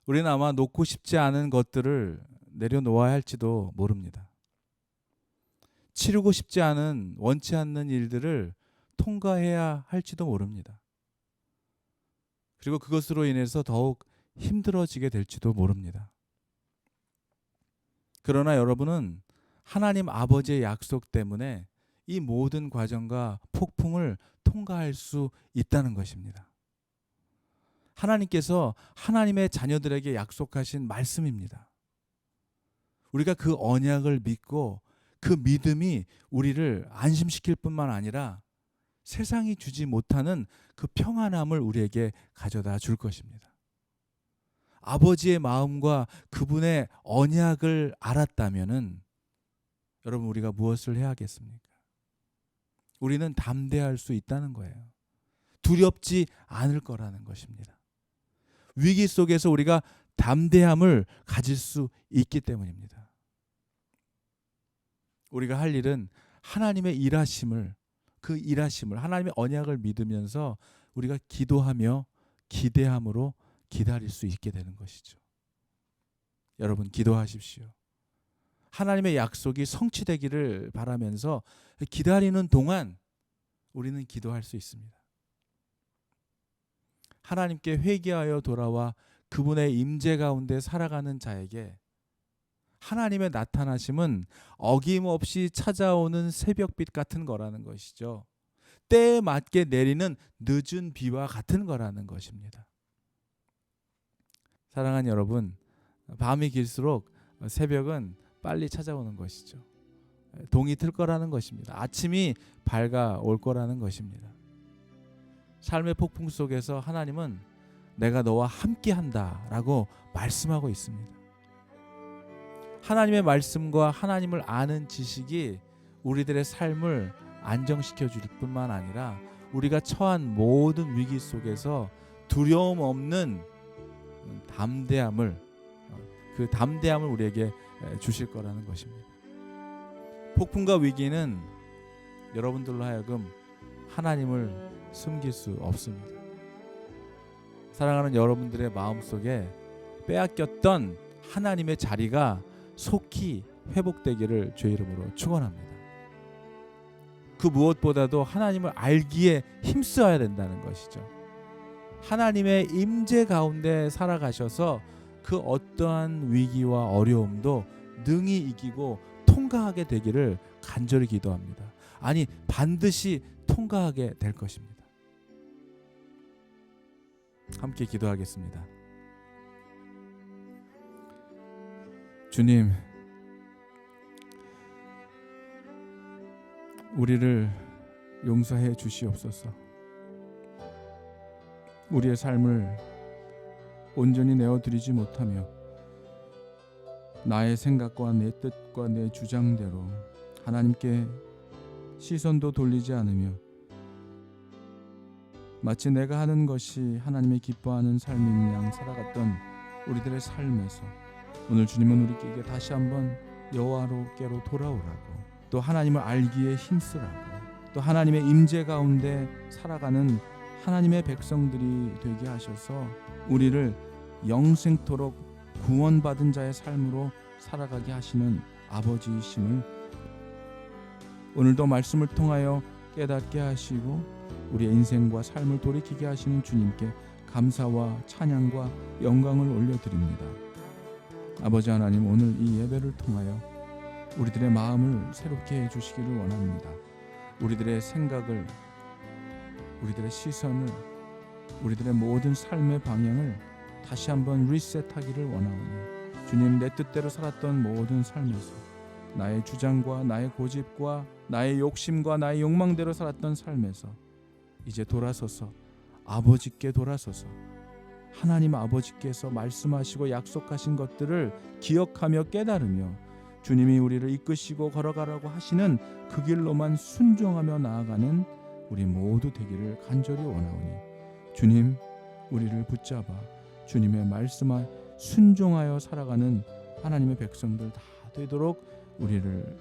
우리는 아마 놓고 싶지 않은 것들을 내려놓아야 할지도 모릅니다. 치르고 싶지 않은, 원치 않는 일들을 통과해야 할지도 모릅니다. 그리고 그것으로 인해서 더욱 힘들어지게 될지도 모릅니다. 그러나 여러분은 하나님 아버지의 약속 때문에 이 모든 과정과 폭풍을 통과할 수 있다는 것입니다. 하나님께서 하나님의 자녀들에게 약속하신 말씀입니다. 우리가 그 언약을 믿고 그 믿음이 우리를 안심시킬 뿐만 아니라 세상이 주지 못하는 그 평안함을 우리에게 가져다 줄 것입니다. 아버지의 마음과 그분의 언약을 알았다면은 여러분, 우리가 무엇을 해야 하겠습니까? 우리는 담대할 수 있다는 거예요. 두렵지 않을 거라는 것입니다. 위기 속에서 우리가 담대함을 가질 수 있기 때문입니다. 우리가 할 일은 하나님의 일하심을, 그 일하심을, 하나님의 언약을 믿으면서 우리가 기도하며 기대함으로 기다릴 수 있게 되는 것이죠. 여러분, 기도하십시오. 하나님의 약속이 성취되기를 바라면서 기다리는 동안 우리는 기도할 수 있습니다. 하나님께 회개하여 돌아와 그분의 임재 가운데 살아가는 자에게 하나님의 나타나심은 어김없이 찾아오는 새벽빛 같은 거라는 것이죠. 때에 맞게 내리는 늦은 비와 같은 거라는 것입니다. 사랑하는 여러분, 밤이 길수록 새벽은 빨리 찾아오는 것이죠. 동이 틀 거라는 것입니다. 아침이 밝아올 거라는 것입니다. 삶의 폭풍 속에서 하나님은 내가 너와 함께한다 라고 말씀하고 있습니다. 하나님의 말씀과 하나님을 아는 지식이 우리들의 삶을 안정시켜 줄 뿐만 아니라 우리가 처한 모든 위기 속에서 두려움 없는 담대함을, 그 담대함을 우리에게 주실 거라는 것입니다. 폭풍과 위기는 여러분들로 하여금 하나님을 숨길 수 없습니다. 사랑하는 여러분들의 마음속에 빼앗겼던 하나님의 자리가 속히 회복되기를 주의 이름으로 축원합니다. 그 무엇보다도 하나님을 알기에 힘써야 된다는 것이죠. 하나님의 임재 가운데 살아가셔서 그 어떠한 위기와 어려움도 능히 이기고 통과하게 되기를 간절히 기도합니다. 아니, 반드시 통과하게 될 것입니다. 함께 기도하겠습니다. 주님, 우리를 용서해 주시옵소서. 우리의 삶을 온전히 내어드리지 못하며 나의 생각과 내 뜻과 내 주장대로 하나님께 시선도 돌리지 않으며 마치 내가 하는 것이 하나님의 기뻐하는 삶인 양 살아갔던 우리들의 삶에서 오늘 주님은 우리에게 다시 한번 여호와께로 돌아오라고, 또 하나님을 알기에 힘쓰라고, 또 하나님의 임재 가운데 살아가는 하나님의 백성들이 되게 하셔서 우리를 영생토록 구원받은 자의 삶으로 살아가게 하시는 아버지이심을 오늘도 말씀을 통하여 깨닫게 하시고 우리의 인생과 삶을 돌이키게 하시는 주님께 감사와 찬양과 영광을 올려드립니다. 아버지 하나님, 오늘 이 예배를 통하여 우리들의 마음을 새롭게 해주시기를 원합니다. 우리들의 생각을, 우리들의 시선을, 우리들의 모든 삶의 방향을 다시 한번 리셋하기를 원하오니 주님, 내 뜻대로 살았던 모든 삶에서 나의 주장과 나의 고집과 나의 욕심과 나의 욕망대로 살았던 삶에서 이제 돌아서서 아버지께 돌아서서 하나님 아버지께서 말씀하시고 약속하신 것들을 기억하며 깨달으며 주님이 우리를 이끄시고 걸어가라고 하시는 그 길로만 순종하며 나아가는 우리 모두 되기를 간절히 원하오니 주님, 우리를 붙잡아 주님의 말씀에 순종하여 살아가는 하나님의 백성들 다 되도록 우리를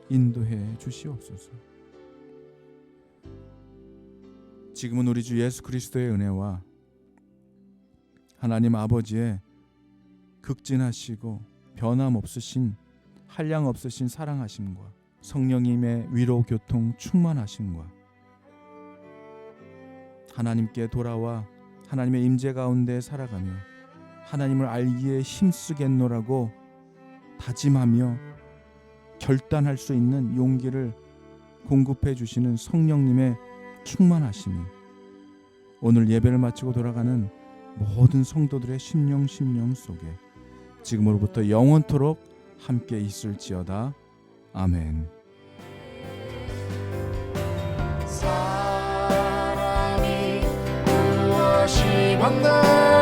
인도해 주시옵소서. 지금은 우리 주 예수 그리스도의 은혜와 하나님 아버지의 극진하시고 변함없으신 한량없으신 사랑하심과 성령님의 위로 교통 충만하심과 하나님께 돌아와 하나님의 임재 가운데 살아가며 하나님을 알기에 힘쓰겠노라고 다짐하며 결단할 수 있는 용기를 공급해 주시는 성령님의 충만하심이 오늘 예배를 마치고 돌아가는 모든 성도들의 심령 속에 지금으로부터 영원토록 함께 있을지어다. 아멘. 사랑이 무엇이 만나